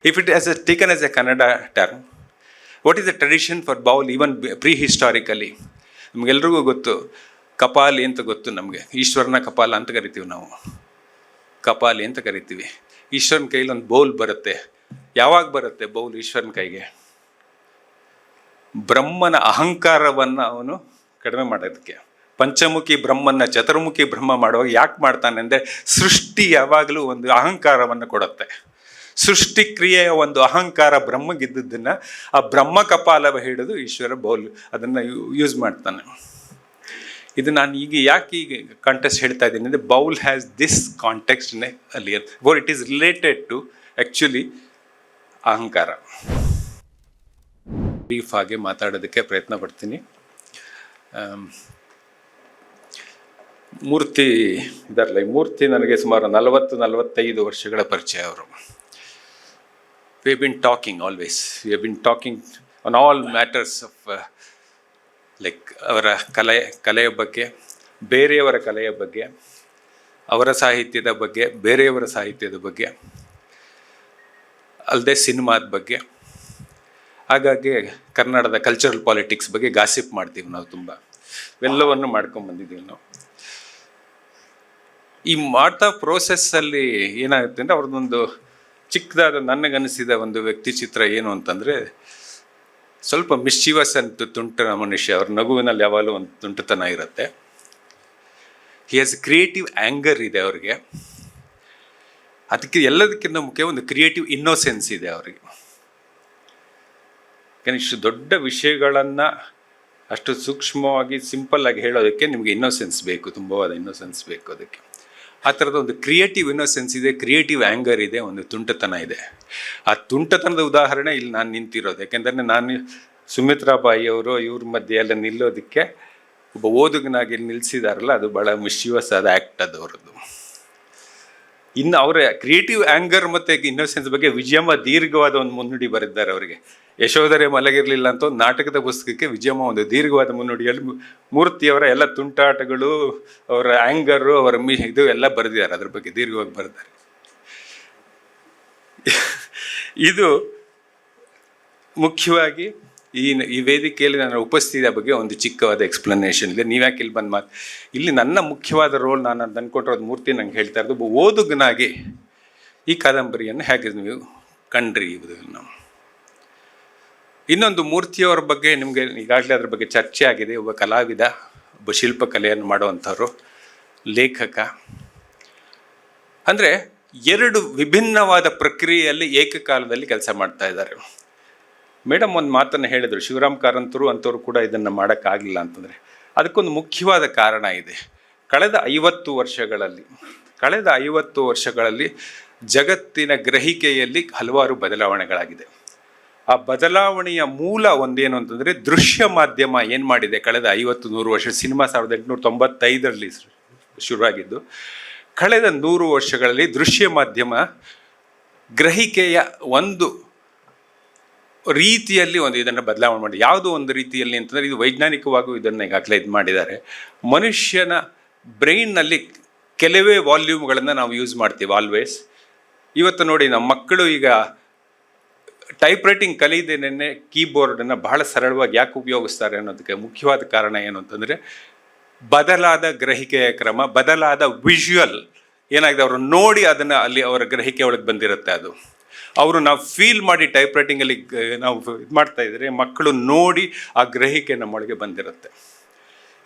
If it is taken as a Kannada term, what is the tradition for bowl even prehistorically? ನಮಗೆಲ್ರಿಗೂ ಗೊತ್ತು, ಕಪಾಲಿ ಅಂತ ಗೊತ್ತು ನಮಗೆ. ಈಶ್ವರನ ಕಪಾಲ ಅಂತ ಕರಿತೀವಿ ನಾವು, ಕಪಾಲಿ ಅಂತ ಕರಿತೀವಿ. ಈಶ್ವರನ ಕೈಲಿ ಒಂದು ಬೌಲ್ ಬರುತ್ತೆ. ಯಾವಾಗ ಬರುತ್ತೆ ಬೌಲ್ ಈಶ್ವರನ ಕೈಗೆ? ಬ್ರಹ್ಮನ ಅಹಂಕಾರವನ್ನು ಅವನು ಕಡಿಮೆ ಮಾಡೋದಕ್ಕೆ. ಪಂಚಮುಖಿ ಬ್ರಹ್ಮನ ಚತುರ್ಮುಖಿ ಬ್ರಹ್ಮ ಮಾಡುವಾಗ ಯಾಕೆ ಮಾಡ್ತಾನೆ ಅಂದರೆ, ಸೃಷ್ಟಿ ಯಾವಾಗಲೂ ಒಂದು ಅಹಂಕಾರವನ್ನು ಕೊಡುತ್ತೆ. ಸೃಷ್ಟಿ ಕ್ರಿಯೆಯ ಒಂದು ಅಹಂಕಾರ ಬ್ರಹ್ಮಗಿದ್ದದ್ದನ್ನು ಆ ಬ್ರಹ್ಮ ಕಪಾಲವ ಹಿಡಿದು ಈಶ್ವರ ಬೌಲ್ ಅದನ್ನು ಯೂಸ್ ಮಾಡ್ತಾನೆ. ಇದು ನಾನು ಯಾಕೆ ಕಾಂಟೆಕ್ಸ್ಟ್ ಹೇಳ್ತಾ ಇದ್ದೀನಿ ಅಂದರೆ, bowl has this context in earlier for it is related to actually ಅಹಂಕಾರ. ಬ್ರೀಫ್ ಆಗಿ ಮಾತಾಡೋದಕ್ಕೆ ಪ್ರಯತ್ನ ಪಡ್ತೀನಿ. ಮೂರ್ತಿ ಇದರಲ್ಲ, ಈ ಮೂರ್ತಿ ನನಗೆ ಸುಮಾರು 40-45 ವರ್ಷಗಳ ಪರಿಚಯ. ಅವರು we have been talking always. We have been talking on all matters of like ಅವರ ಕಲೆಯ ಬಗ್ಗೆ, ಬೇರೆಯವರ ಕಲೆಯ ಬಗ್ಗೆ, ಅವರ ಸಾಹಿತ್ಯದ ಬಗ್ಗೆ, ಬೇರೆಯವರ ಸಾಹಿತ್ಯದ ಬಗ್ಗೆ, ಅಲ್ಲದೆ ಸಿನಿಮಾದ ಬಗ್ಗೆ. ಹಾಗಾಗಿ ಕನ್ನಡದ ಕಲ್ಚರಲ್ ಪಾಲಿಟಿಕ್ಸ್ ಬಗ್ಗೆ ಗಾಸಿಪ್ ಮಾಡ್ತೀವಿ ನಾವು. ತುಂಬ ಎಲ್ಲವನ್ನು ಮಾಡ್ಕೊಂಡ್ಬಂದಿದ್ದೀವಿ ನಾವು. ಈ ಮಾಡ್ತಾ ಪ್ರೋಸೆಸ್ಸಲ್ಲಿ ಏನಾಗುತ್ತೆ ಅಂದರೆ, ಅವ್ರದ್ದೊಂದು ಚಿಕ್ಕದಾದ ನನಗನ್ನಿಸಿದ ಒಂದು ವ್ಯಕ್ತಿ ಚಿತ್ರ ಏನು ಅಂತಂದರೆ, ಸ್ವಲ್ಪ ಮಿಸ್ಚಿವಸ್ ಅಂತ ತುಂಟನ ಮನುಷ್ಯ. ಅವ್ರ ನಗುವಿನಲ್ಲಿ ಯಾವಾಗಲೂ ಒಂದು ತುಂಟತನ ಇರುತ್ತೆ. ಹಿ ಹ್ಯಾಸ್ ಕ್ರಿಯೇಟಿವ್ ಆ್ಯಂಗರ್ ಇದೆ ಅವ್ರಿಗೆ. ಅದಕ್ಕೆ ಎಲ್ಲದಕ್ಕಿಂತ ಮುಖ್ಯ ಒಂದು ಕ್ರಿಯೇಟಿವ್ ಇನ್ನೋಸೆನ್ಸ್ ಇದೆ ಅವರಿಗೆ. ಯಾಕಂದರೆ ಇಷ್ಟು ದೊಡ್ಡ ವಿಷಯಗಳನ್ನು ಅಷ್ಟು ಸೂಕ್ಷ್ಮವಾಗಿ ಸಿಂಪಲ್ಲಾಗಿ ಹೇಳೋದಕ್ಕೆ ನಿಮಗೆ ಇನ್ನೋಸೆನ್ಸ್ ಬೇಕು, ತುಂಬವಾದ ಇನ್ನೋಸೆನ್ಸ್ ಬೇಕು. ಅದಕ್ಕೆ ಆ ಥರದ ಒಂದು ಕ್ರಿಯೇಟಿವ್ ಇನ್ನೋಸೆನ್ಸ್ ಇದೆ, ಕ್ರಿಯೇಟಿವ್ ಆ್ಯಂಗರ್ ಇದೆ, ಒಂದು ತುಂಟತನ ಇದೆ. ಆ ತುಂಟತನದ ಉದಾಹರಣೆ ಇಲ್ಲಿ ನಾನು ನಿಂತಿರೋದು. ಯಾಕೆಂದರೆ ನಾನು ಸುಮಿತ್ರಾ ಬಾಯಿ ಅವರು ಇವ್ರ ಮಧ್ಯೆ ಎಲ್ಲ ನಿಲ್ಲೋದಕ್ಕೆ ಒಬ್ಬ ಓದುಗನಾಗಿ ನಿಲ್ಲಿಸಿದಾರಲ್ಲ, ಅದು ಭಾಳ ಮಿಸ್ಚಿವಸ್ ಆದ ಆ್ಯಕ್ಟ್ ಅದು ಅವರದ್ದು. ಇನ್ನು ಅವರ ಕ್ರಿಯೇಟಿವ್ ಆ್ಯಂಗರ್ ಮತ್ತು ಇನ್ನೋಸೆನ್ಸ್ ಬಗ್ಗೆ ವಿಜಯಮ್ಮ ದೀರ್ಘವಾದ ಒಂದು ಮುನ್ನುಡಿ ಬರೆದಿದ್ದಾರೆ. ಅವರಿಗೆ ಯಶೋಧರೆ ಮಲಗಿರಲಿಲ್ಲ ಅಂತ ಒಂದು ನಾಟಕದ ಪುಸ್ತಕಕ್ಕೆ ವಿಜಯಮ್ಮ ಒಂದು ದೀರ್ಘವಾದ ಮುನ್ನುಡಿಯಲ್ಲಿ ಮೂರ್ತಿಯವರ ಎಲ್ಲ ತುಂಟಾಟಗಳು, ಅವರ ಆ್ಯಂಗರು, ಅವರ ಇದು ಎಲ್ಲ ಬರೆದಿದ್ದಾರೆ. ಅದ್ರ ಬಗ್ಗೆ ದೀರ್ಘವಾಗಿ ಬರೆದಿದ್ದಾರೆ. ಇದು ಮುಖ್ಯವಾಗಿ ಈ ವೇದಿಕೆಯಲ್ಲಿ ನನ್ನ ಉಪಸ್ಥಿತಿಯ ಬಗ್ಗೆ ಒಂದು ಚಿಕ್ಕವಾದ ಎಕ್ಸ್ಪ್ಲನೇಷನ್ ಇದೆ. ನೀವ್ಯಾಕೆ ಇಲ್ಲಿ ಬಂದು ಇಲ್ಲಿ ನನ್ನ ಮುಖ್ಯವಾದ ರೋಲ್ ನಾನು ಅಂದ್ಕೊಂಡಿರೋದು ಮೂರ್ತಿ ನಂಗೆ ಹೇಳ್ತಾ ಇರೋದು, ಒಬ್ಬ ಓದುಗನಾಗಿ ಈ ಕಾದಂಬರಿಯನ್ನು ಹೇಗೆ ನೀವು ಕಂಡ್ರಿ ನಾವು. ಇನ್ನೊಂದು ಮೂರ್ತಿಯವರ ಬಗ್ಗೆ ನಿಮಗೆ ಈಗಾಗಲೇ ಅದ್ರ ಬಗ್ಗೆ ಚರ್ಚೆ ಆಗಿದೆ. ಒಬ್ಬ ಕಲಾವಿದ, ಒಬ್ಬ ಶಿಲ್ಪಕಲೆಯನ್ನು ಮಾಡುವಂಥವ್ರು, ಲೇಖಕ. ಅಂದರೆ ಎರಡು ವಿಭಿನ್ನವಾದ ಪ್ರಕ್ರಿಯೆಯಲ್ಲಿ ಏಕಕಾಲದಲ್ಲಿ ಕೆಲಸ ಮಾಡ್ತಾ ಇದ್ದಾರೆ. ಮೇಡಮ್ ಒಂದು ಮಾತನ್ನು ಹೇಳಿದರು, ಶಿವರಾಮ್ ಕಾರಂತರು ಅಂಥವ್ರು ಕೂಡ ಇದನ್ನು ಮಾಡೋಕ್ಕಾಗಲಿಲ್ಲ ಅಂತಂದರೆ ಅದಕ್ಕೊಂದು ಮುಖ್ಯವಾದ ಕಾರಣ ಇದೆ. ಕಳೆದ 50 ವರ್ಷಗಳಲ್ಲಿ ಜಗತ್ತಿನ ಗ್ರಹಿಕೆಯಲ್ಲಿ ಹಲವಾರು ಬದಲಾವಣೆಗಳಾಗಿದೆ. ಆ ಬದಲಾವಣೆಯ ಮೂಲ ಒಂದೇನು ಅಂತಂದರೆ, ದೃಶ್ಯ ಮಾಧ್ಯಮ ಏನು ಮಾಡಿದೆ ಕಳೆದ 50-100 ವರ್ಷ. ಸಿನಿಮಾ 1895ರಲ್ಲಿ ಶುರುವಾಗಿದ್ದು, ಕಳೆದ 100 ವರ್ಷಗಳಲ್ಲಿ ದೃಶ್ಯ ಮಾಧ್ಯಮ ಗ್ರಹಿಕೆಯ ಒಂದು ರೀತಿಯಲ್ಲಿ ಇದನ್ನು ಬದಲಾವಣೆ ಮಾಡಿ. ಯಾವುದೋ ಒಂದು ರೀತಿಯಲ್ಲಿ ಅಂತಂದರೆ, ಇದು ವೈಜ್ಞಾನಿಕವಾಗೂ ಇದನ್ನು ಈಗಾಗಲೇ ಇದು ಮಾಡಿದ್ದಾರೆ. ಮನುಷ್ಯನ ಬ್ರೈನ್ನಲ್ಲಿ ಕೆಲವೇ ವಾಲ್ಯೂಮ್ಗಳನ್ನು ನಾವು ಯೂಸ್ ಮಾಡ್ತೀವಿ ಆಲ್ವೇಸ್. ಇವತ್ತು ನೋಡಿ, ನಮ್ಮ ಮಕ್ಕಳು ಈಗ ಟೈಪ್ ರೈಟಿಂಗ್ ಕಲಿದೇನೆ ಕೀಬೋರ್ಡನ್ನು ಬಹಳ ಸರಳವಾಗಿ ಯಾಕೆ ಉಪಯೋಗಿಸ್ತಾರೆ ಅನ್ನೋದಕ್ಕೆ ಮುಖ್ಯವಾದ ಕಾರಣ ಏನು ಅಂತಂದರೆ, ಬದಲಾದ ಗ್ರಹಿಕೆಯ ಕ್ರಮ, ಬದಲಾದ ವಿಷುವಲ್ ಏನಾಗಿದೆ, ಅವರು ನೋಡಿ ಅದನ್ನು ಅಲ್ಲಿ ಅವರ ಗ್ರಹಿಕೆ ಒಳಗೆ ಬಂದಿರುತ್ತೆ. ಅದು ಅವರು ನಾವು ಫೀಲ್ ಮಾಡಿ ಟೈಪ್ ರೈಟಿಂಗಲ್ಲಿ ನಾವು ಇದು ಮಾಡ್ತಾ ಇದ್ದರೆ, ಮಕ್ಕಳು ನೋಡಿ ಆ ಗ್ರಹಿಕೆ ನಮ್ಮೊಳಗೆ ಬಂದಿರುತ್ತೆ.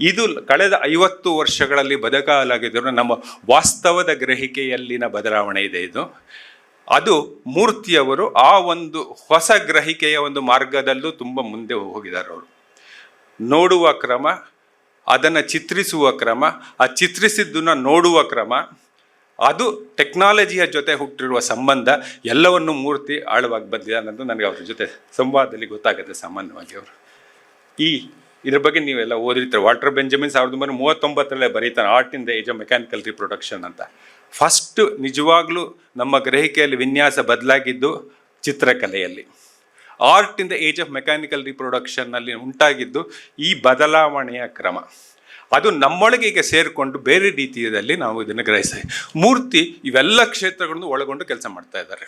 ಇದು ಕಳೆದ 50 ವರ್ಷಗಳಲ್ಲಿ ಬದಲಾಗಿದ್ದರೂ ನಮ್ಮ ವಾಸ್ತವದ ಗ್ರಹಿಕೆಯಲ್ಲಿನ ಬದಲಾವಣೆ ಇದೆ ಇದು. ಅದು ಮೂರ್ತಿಯವರು ಆ ಒಂದು ಹೊಸ ಗ್ರಹಿಕೆಯ ಒಂದು ಮಾರ್ಗದಲ್ಲೂ ತುಂಬ ಮುಂದೆ ಹೋಗಿದ್ದಾರೆ. ಅವರು ನೋಡುವ ಕ್ರಮ, ಅದನ್ನು ಚಿತ್ರಿಸುವ ಕ್ರಮ, ಆ ಚಿತ್ರಿಸಿದ್ದನ್ನು ನೋಡುವ ಕ್ರಮ, ಅದು ಟೆಕ್ನಾಲಜಿಯ ಜೊತೆ ಹುಟ್ಟಿರುವ ಸಂಬಂಧ, ಎಲ್ಲವನ್ನು ಮೂರ್ತಿ ಆಳವಾಗಿ ಬಂದಿದೆ ಅನ್ನೋದು ನನಗೆ ಅವ್ರ ಜೊತೆ ಸಂವಾದದಲ್ಲಿ ಗೊತ್ತಾಗುತ್ತೆ. ಸಾಮಾನ್ಯವಾಗಿ ಅವರು ಇದ್ರ ಬಗ್ಗೆ ನೀವೆಲ್ಲ ಓದಿರ್ತಾರೆ. ವಾಲ್ಟರ್ ಬೆಂಜಮಿನ್ 1939 ಬರೀತಾನೆ art in the age of mechanical reproduction ಅಂತ. ಫಸ್ಟ್ ನಿಜವಾಗ್ಲೂ ನಮ್ಮ ಗ್ರಹಿಕೆಯಲ್ಲಿ ವಿನ್ಯಾಸ ಬದಲಾಗಿದ್ದು ಚಿತ್ರಕಲೆಯಲ್ಲಿ. Art in the age of mechanical ರಿಪ್ರೊಡಕ್ಷನ್ನಲ್ಲಿ ಉಂಟಾಗಿದ್ದು ಈ ಬದಲಾವಣೆಯ ಕ್ರಮ. ಅದು ನಮ್ಮೊಳಗೆ ಈಗ ಸೇರಿಕೊಂಡು ಬೇರೆ ರೀತಿಯಲ್ಲಿ ನಾವು ಇದನ್ನು ಗ್ರಹಿಸ್ತೇವೆ. ಮೂರ್ತಿ ಇವೆಲ್ಲ ಕ್ಷೇತ್ರಗಳನ್ನು ಒಳಗೊಂಡು ಕೆಲಸ ಮಾಡ್ತಾ ಇದ್ದಾರೆ.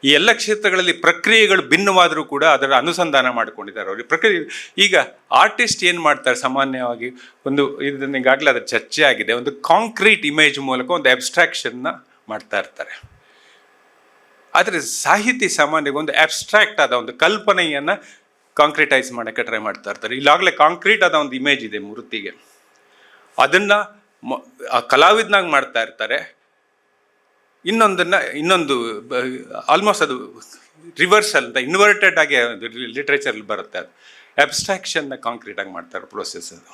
ಈ ಎಲ್ಲ ಕ್ಷೇತ್ರಗಳಲ್ಲಿ ಪ್ರಕ್ರಿಯೆಗಳು ಭಿನ್ನವಾದರೂ ಕೂಡ ಅದರ ಅನುಸಂಧಾನ ಮಾಡಿಕೊಂಡಿದ್ದಾರೆ ಅವ್ರಿಗೆ ಪ್ರಕ್ರಿಯೆ. ಈಗ ಆರ್ಟಿಸ್ಟ್ ಏನು ಮಾಡ್ತಾರೆ ಸಾಮಾನ್ಯವಾಗಿ, ಇದನ್ನ ಈಗಾಗಲೇ ಅದರ ಚರ್ಚೆ ಆಗಿದೆ, ಒಂದು ಕಾಂಕ್ರೀಟ್ ಇಮೇಜ್ ಮೂಲಕ ಒಂದು ಅಬ್ಸ್ಟ್ರಾಕ್ಷನ್ನ ಮಾಡ್ತಾ ಇರ್ತಾರೆ. ಆದರೆ ಸಾಹಿತಿ ಸಾಮಾನ್ಯವಾಗಿ ಒಂದು ಅಬ್ಸ್ಟ್ರಾಕ್ಟ್ ಆದ ಒಂದು ಕಲ್ಪನೆಯನ್ನು ಕಾಂಕ್ರಿಟೈಸ್ ಮಾಡೋಕ್ಕೆ ಟ್ರೈ ಮಾಡ್ತಾ ಇರ್ತಾರೆ. ಇಲ್ಲಾಗಲೇ ಕಾಂಕ್ರೀಟ್ ಆದ ಒಂದು ಇಮೇಜ್ ಇದೆ ಮೂರ್ತಿಗೆ, ಅದನ್ನು ಆ ಕಲಾವಿದನಾಗಿ ಮಾಡ್ತಾ ಇರ್ತಾರೆ. ಇನ್ನೊಂದು ಆಲ್ಮೋಸ್ಟ್ ಅದು ರಿವರ್ಸಲ್ ಅಂತ ಇನ್ವರ್ಟೆಡ್ ಆಗಿ ಲಿಟ್ರೇಚರಲ್ಲಿ ಬರುತ್ತೆ. ಅದು ಅಬ್ಸ್ಟ್ರಾಕ್ಷನ್ನ ಕಾಂಕ್ರೀಟ್ ಆಗಿ ಮಾಡ್ತಾರೆ ಪ್ರೋಸೆಸ್. ಅದು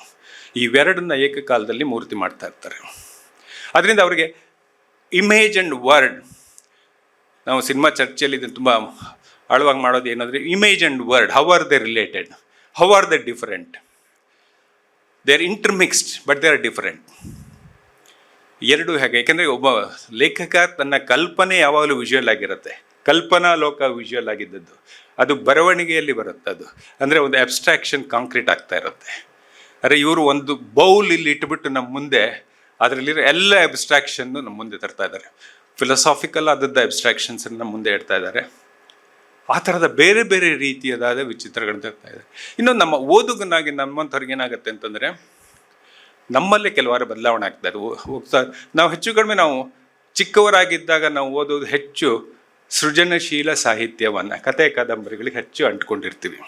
ಇವೆರಡನ್ನ ಏಕಕಾಲದಲ್ಲಿ ಮೂರ್ತಿ ಮಾಡ್ತಾ ಇರ್ತಾರೆ. ಅದರಿಂದ ಅವರಿಗೆ ಇಮೇಜ್ ಆ್ಯಂಡ್ ವರ್ಡ್, ನಾವು ಸಿನಿಮಾ ಚರ್ಚೆಯಲ್ಲಿ ಇದನ್ನು ತುಂಬ ಆಳವಾಗಿ ಮಾಡೋದು ಏನಂದರೆ image and word, how are they related, how are they different, they are intermixed but they are different. ಎರಡು ಹೇಗೆ, ಯಾಕೆಂದರೆ ಒಬ್ಬ ಲೇಖಕ ತನ್ನ ಕಲ್ಪನೆ ಯಾವಾಗಲೂ ವಿಜುವಲ್ ಆಗಿರುತ್ತೆ. ಕಲ್ಪನಾ ಲೋಕ ವಿಜುವಲ್ ಆಗಿದ್ದದ್ದು, ಅದು ಬರವಣಿಗೆಯಲ್ಲಿ ಬರುತ್ತೆ. ಅದು ಅಂದರೆ ಒಂದು ಅಬ್ಸ್ಟ್ರಾಕ್ಷನ್ ಕಾಂಕ್ರೀಟ್ ಆಗ್ತಾ ಇರುತ್ತೆ. ಅಂದರೆ ಇವರು ಒಂದು ಬೌಲ್ ಇಲ್ಲಿ ಇಟ್ಬಿಟ್ಟು ನಮ್ಮ ಮುಂದೆ ಅದರಲ್ಲಿರೋ ಎಲ್ಲ ಅಬ್ಸ್ಟ್ರಾಕ್ಷನ್ನು ನಮ್ಮ ಮುಂದೆ ತರ್ತಾ ಇದ್ದಾರೆ. ಫಿಲಸಾಫಿಕಲ್ ಆದದ್ದು ಅಬ್ಸ್ಟ್ರಾಕ್ಷನ್ಸನ್ನು ನಮ್ಮ ಮುಂದೆ ಇಡ್ತಾ ಇದ್ದಾರೆ. ಆ ಥರದ ಬೇರೆ ಬೇರೆ ರೀತಿಯದಾದ ವಿಚಿತ್ರಗಳನ್ನು ತರ್ತಾ ಇದ್ದಾರೆ. ಇನ್ನೊಂದು ನಮ್ಮ ಓದುಗನಾಗಿ ನಮ್ಮಂಥವ್ರಿಗೆ ಏನಾಗುತ್ತೆ ಅಂತಂದರೆ, ನಮ್ಮಲ್ಲೇ ಕೆಲವಾರು ಬದಲಾವಣೆ ಆಗ್ತದೆ. ಹೋಗ್ತಾ ನಾವು ಹೆಚ್ಚು ಕಡಿಮೆ ನಾವು ಚಿಕ್ಕವರಾಗಿದ್ದಾಗ ನಾವು ಓದೋದು ಹೆಚ್ಚು ಸೃಜನಶೀಲ ಸಾಹಿತ್ಯವನ್ನು, ಕಥೆ ಕಾದಂಬರಿಗಳಿಗೆ ಹೆಚ್ಚು ಅಂಟ್ಕೊಂಡಿರ್ತೀವಿ.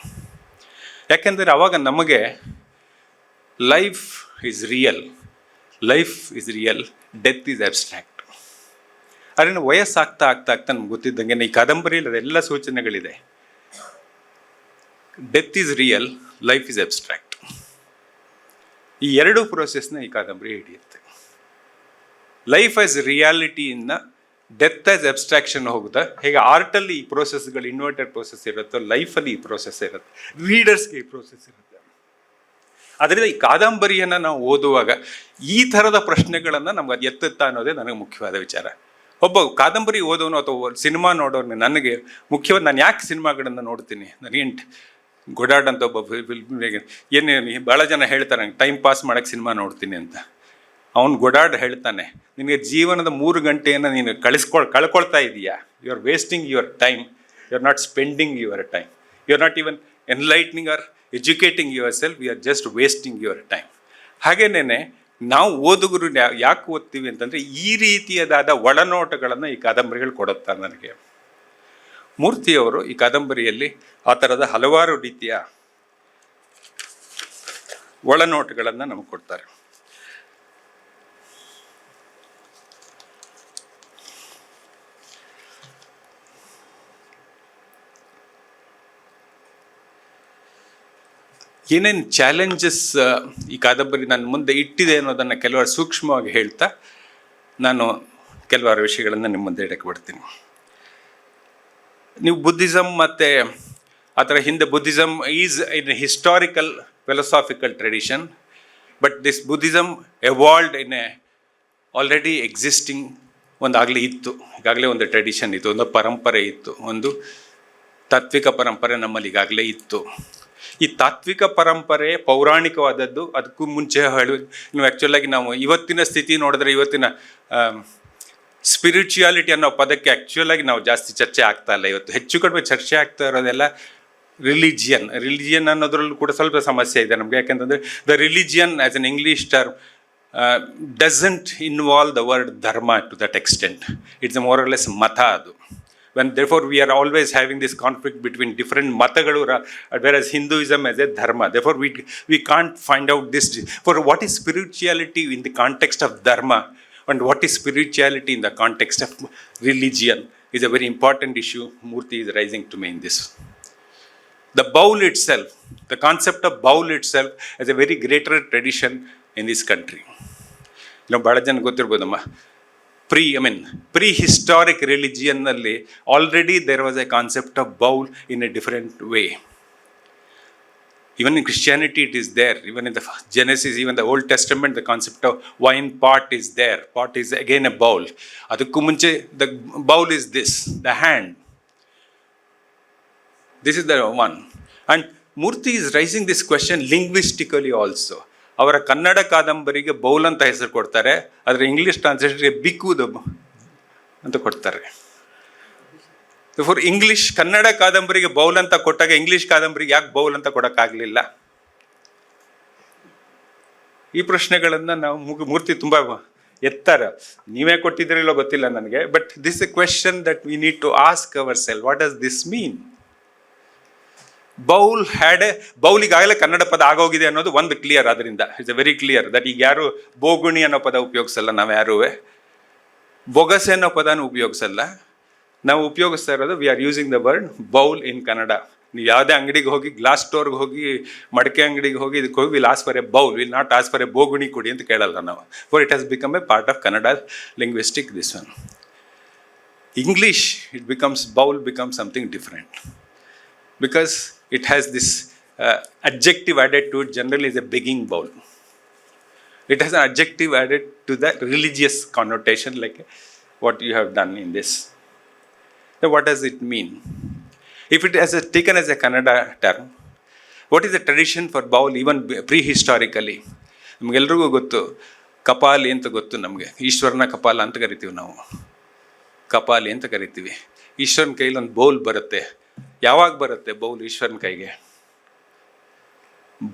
ಯಾಕೆಂದರೆ ಆವಾಗ ನಮಗೆ life is real, death is abstract. ಅದರಿಂದ ವಯಸ್ಸಾಗ್ತಾ ನಮ್ಗೆ ಗೊತ್ತಿದ್ದಂಗೆ ಈ ಕಾದಂಬರಿಯಲ್ಲಿ ಅದೆಲ್ಲ ಸೂಚನೆಗಳಿದೆ. Death is real, life is abstract. ಈ ಎರಡೂ ಪ್ರೋಸೆಸ್ನ ಈ ಕಾದಂಬರಿ ಹಿಡಿಯುತ್ತೆ. ಲೈಫ್ ಆಸ್ ರಿಯಾಲಿಟಿಯಿಂದ ಡೆತ್ ಆಸ್ ಅಬ್ಸ್ಟ್ರಾಕ್ಷನ್ ಹೋಗುತ್ತಾ, ಹೇಗೆ ಆರ್ಟಲ್ಲಿ ಈ ಪ್ರೋಸೆಸ್ಗಳು ಇನ್ವರ್ಟೆಡ್ ಪ್ರೋಸೆಸ್ ಇರುತ್ತೋ, ಲೈಫಲ್ಲಿ ಈ ಪ್ರೋಸೆಸ್ ಇರುತ್ತೆ, ರೀಡರ್ಸ್ಗೆ ಈ ಪ್ರೋಸೆಸ್ ಇರುತ್ತೆ. ಅದರಿಂದ ಈ ಕಾದಂಬರಿಯನ್ನು ನಾವು ಓದುವಾಗ ಈ ಥರದ ಪ್ರಶ್ನೆಗಳನ್ನು ನಮ್ಗೆ ಅದು ಎತ್ತುತ್ತಾ ಅನ್ನೋದೇ ನನಗೆ ಮುಖ್ಯವಾದ ವಿಚಾರ. ಒಬ್ಬ ಕಾದಂಬರಿ ಓದೋನು ಅಥವಾ ಸಿನಿಮಾ ನೋಡೋನು ನನಗೆ ಮುಖ್ಯವಾಗಿ, ನಾನು ಯಾಕೆ ಸಿನಿಮಾಗಳನ್ನು ನೋಡ್ತೀನಿ, ನನಗೇನು ಗೊಡಾಡ್ ಅಂತ ಒಬ್ಬ ಏನು ಭಾಳ ಜನ ಹೇಳ್ತಾರೆ ನಂಗೆ ಟೈಮ್ ಪಾಸ್ ಮಾಡೋಕ್ಕೆ ಸಿನಿಮಾ ನೋಡ್ತೀನಿ ಅಂತ. ಅವ್ನು ಗೊಡಾಡ್ ಹೇಳ್ತಾನೆ, ನಿನಗೆ ಜೀವನದ 3 ಗಂಟೆಯನ್ನು ನೀನು ಕಳ್ಕೊಳ್ತಾ ಇದೀಯಾ. You are wasting your time, you are not spending your time, you are not even enlightening or educating your self, you are just wasting your time. ಹಾಗೇನೇ ನಾವು ಓದುಗರು ಯಾಕೆ ಓದ್ತೀವಿ ಅಂತಂದರೆ ಈ ರೀತಿಯದಾದ ಒಳನೋಟಗಳನ್ನು ಈ ಕಾದಂಬರಿಗಳು ಕೊಡುತ್ತಾರೆ ನನಗೆ. ಮೂರ್ತಿಯವರು ಈ ಕಾದಂಬರಿಯಲ್ಲಿ ಆ ಥರದ ಹಲವಾರು ರೀತಿಯ ಒಳನೋಟಗಳನ್ನು ನಮಗೆ ಕೊಡ್ತಾರೆ. ಏನೇನು ಚಾಲೆಂಜಸ್ ಈ ಕಾದಂಬರಿ ನನ್ನ ಮುಂದೆ ಇಟ್ಟಿದೆ ಅನ್ನೋದನ್ನು ಕೆಲವರು ಸೂಕ್ಷ್ಮವಾಗಿ ಹೇಳ್ತಾ ನಾನು ಕೆಲವಾರು ವಿಷಯಗಳನ್ನು ನಿಮ್ಮ ಮುಂದೆ ಇಡಕ್ಕೆ ಬಿಡ್ತೀನಿ. ನೀವು ಬುದ್ಧಿಸಮ್ ಮತ್ತು ಆ ಥರ ಹಿಂದೆ Buddhism is in historical philosophical tradition, but this Buddhism evolved in a already existing ಒಂದಾಗಲೇ ಇತ್ತು. ಈಗಾಗಲೇ ಒಂದು ಟ್ರೆಡಿಷನ್ ಇತ್ತು, ಒಂದು ಪರಂಪರೆ ಇತ್ತು, ಒಂದು ತಾತ್ವಿಕ ಪರಂಪರೆ ನಮ್ಮಲ್ಲಿ ಈಗಾಗಲೇ ಇತ್ತು. ಈ ತಾತ್ವಿಕ ಪರಂಪರೆ ಪೌರಾಣಿಕವಾದದ್ದು. ಅದಕ್ಕೂ ಮುಂಚೆ ನೀವು ಆ್ಯಕ್ಚುಲಾಗಿ ನಾವು ಇವತ್ತಿನ ಸ್ಥಿತಿ ನೋಡಿದ್ರೆ, ಇವತ್ತಿನ ಸ್ಪಿರಿಚುಯಾಲಿಟಿ ಅನ್ನೋ ಪದಕ್ಕೆ ಆ್ಯಕ್ಚುಲಾಗಿ ನಾವು ಜಾಸ್ತಿ ಚರ್ಚೆ ಆಗ್ತಾ ಇಲ್ಲ. ಇವತ್ತು ಹೆಚ್ಚು ಕಡಿಮೆ ಚರ್ಚೆ ಆಗ್ತಾ ಇರೋದೆಲ್ಲ ರಿಲಿಜಿಯನ್ ಅನ್ನೋದ್ರಲ್ಲೂ ಕೂಡ ಸ್ವಲ್ಪ ಸಮಸ್ಯೆ ಇದೆ ನಮಗೆ. ಯಾಕೆಂತಂದರೆ the religion as an English term doesn't involve the word dharma to that extent. It's more or less ಮತ ಅದು. When therefore we are always having this conflict between different matagalu, whereas Hinduism as a dharma, therefore we can't find out this. For what is spirituality in the context of dharma and what is spirituality in the context of religion is a very important issue Murthy is raising to me in this. The bowl itself, the concept of bowl itself has a very greater tradition in this country. ಬಹಳ ಜನ ಗೊತ್ತಿರ್ಬೋದಮ್ಮ, prehistoric religion nalli already there was a concept of bowl in a different way. Even in Christianity it is there. Even in the Genesis, even the Old Testament, the concept of wine pot is there. Pot is again a bowl. Adukku munche the bowl is this, the hand. This is the one. And Murthy is raising this question linguistically also. ಅವರ Kannada ಕಾದಂಬರಿಗೆ bowl ಅಂತ ಹೆಸರು ಕೊಡ್ತಾರೆ, ಅದರ English ಟ್ರಾನ್ಸ್ಲೇಷನ್ಗೆ ಬಿಕ್ಕುದು ಅಂತ ಕೊಡ್ತಾರೆ. For English Kannada ಕಾದಂಬರಿಗೆ bowl ಅಂತ ಕೊಟ್ಟಾಗ English ಕಾದಂಬರಿಗೆ ಯಾಕೆ ಬೌಲ್ ಅಂತ ಕೊಡೋಕ್ಕಾಗಲಿಲ್ಲ? ಈ ಪ್ರಶ್ನೆಗಳನ್ನು ನಾವು ಮೂರ್ತಿ ತುಂಬ ಎತ್ತರ, ನೀವೇ ಕೊಟ್ಟಿದ್ದೀರಿಲ್ಲೋ ಗೊತ್ತಿಲ್ಲ ನನಗೆ, but this a question that we need to ask our self, what does this mean? ಬೌಲಿಗಾಗಲೇ ಕನ್ನಡ ಪದ ಆಗೋಗಿದೆ ಅನ್ನೋದು ಒಂದು ಕ್ಲಿಯರ್. ಅದರಿಂದ it's a very clear that ಈಗ ಯಾರು ಬೋಗುಣಿ ಅನ್ನೋ ಪದ ಉಪಯೋಗಿಸಲ್ಲ, ನಾವು ಯಾರೂ ಬೊಗಸೆ ಅನ್ನೋ ಪದನೂ ಉಪಯೋಗಿಸಲ್ಲ. ನಾವು ಉಪಯೋಗಿಸ್ತಾ ಇರೋದು we are using the word bowl in Kannada. ನೀವು ಯಾವುದೇ ಅಂಗಡಿಗೆ ಹೋಗಿ, ಗ್ಲಾಸ್ ಸ್ಟೋರ್ಗೆ ಹೋಗಿ, ಮಡಿಕೆ ಅಂಗಡಿಗೆ ಹೋಗಿ, ಇದಕ್ಕೆ ಹೋಗಿ will ask for a bowl, will not ask for a ಬೋಗುಣಿ ಕೊಡಿ ಅಂತ ಕೇಳಲ್ಲ ನಾವು. For it has become a part of Kannada linguistic this one. English it becomes bowl becomes something different because it has this adjective added to it. Generally is a begging bowl. It has an adjective added to the religious connotation, like what you have done in this. So what does it mean? If it has taken as a Kannada term, what is the tradition for bowl even prehistorically? ನಮಗೆಲ್ರಿಗೂ ಗೊತ್ತು, ಕಪಾಲಿ ಅಂತ ಗೊತ್ತು ನಮಗೆ. ಈಶ್ವರನ ಕಪಾಲ ಅಂತ ಕರಿತೀವಿ ನಾವು, ಕಪಾಲಿ ಅಂತ ಕರಿತೀವಿ. ಈಶ್ವರನ ಕೈಲಿ ಒಂದು ಬೌಲ್ ಬರುತ್ತೆ. ಯಾವಾಗ ಬರುತ್ತೆ ಬೌಲ್ ಈಶ್ವರನ ಕೈಗೆ?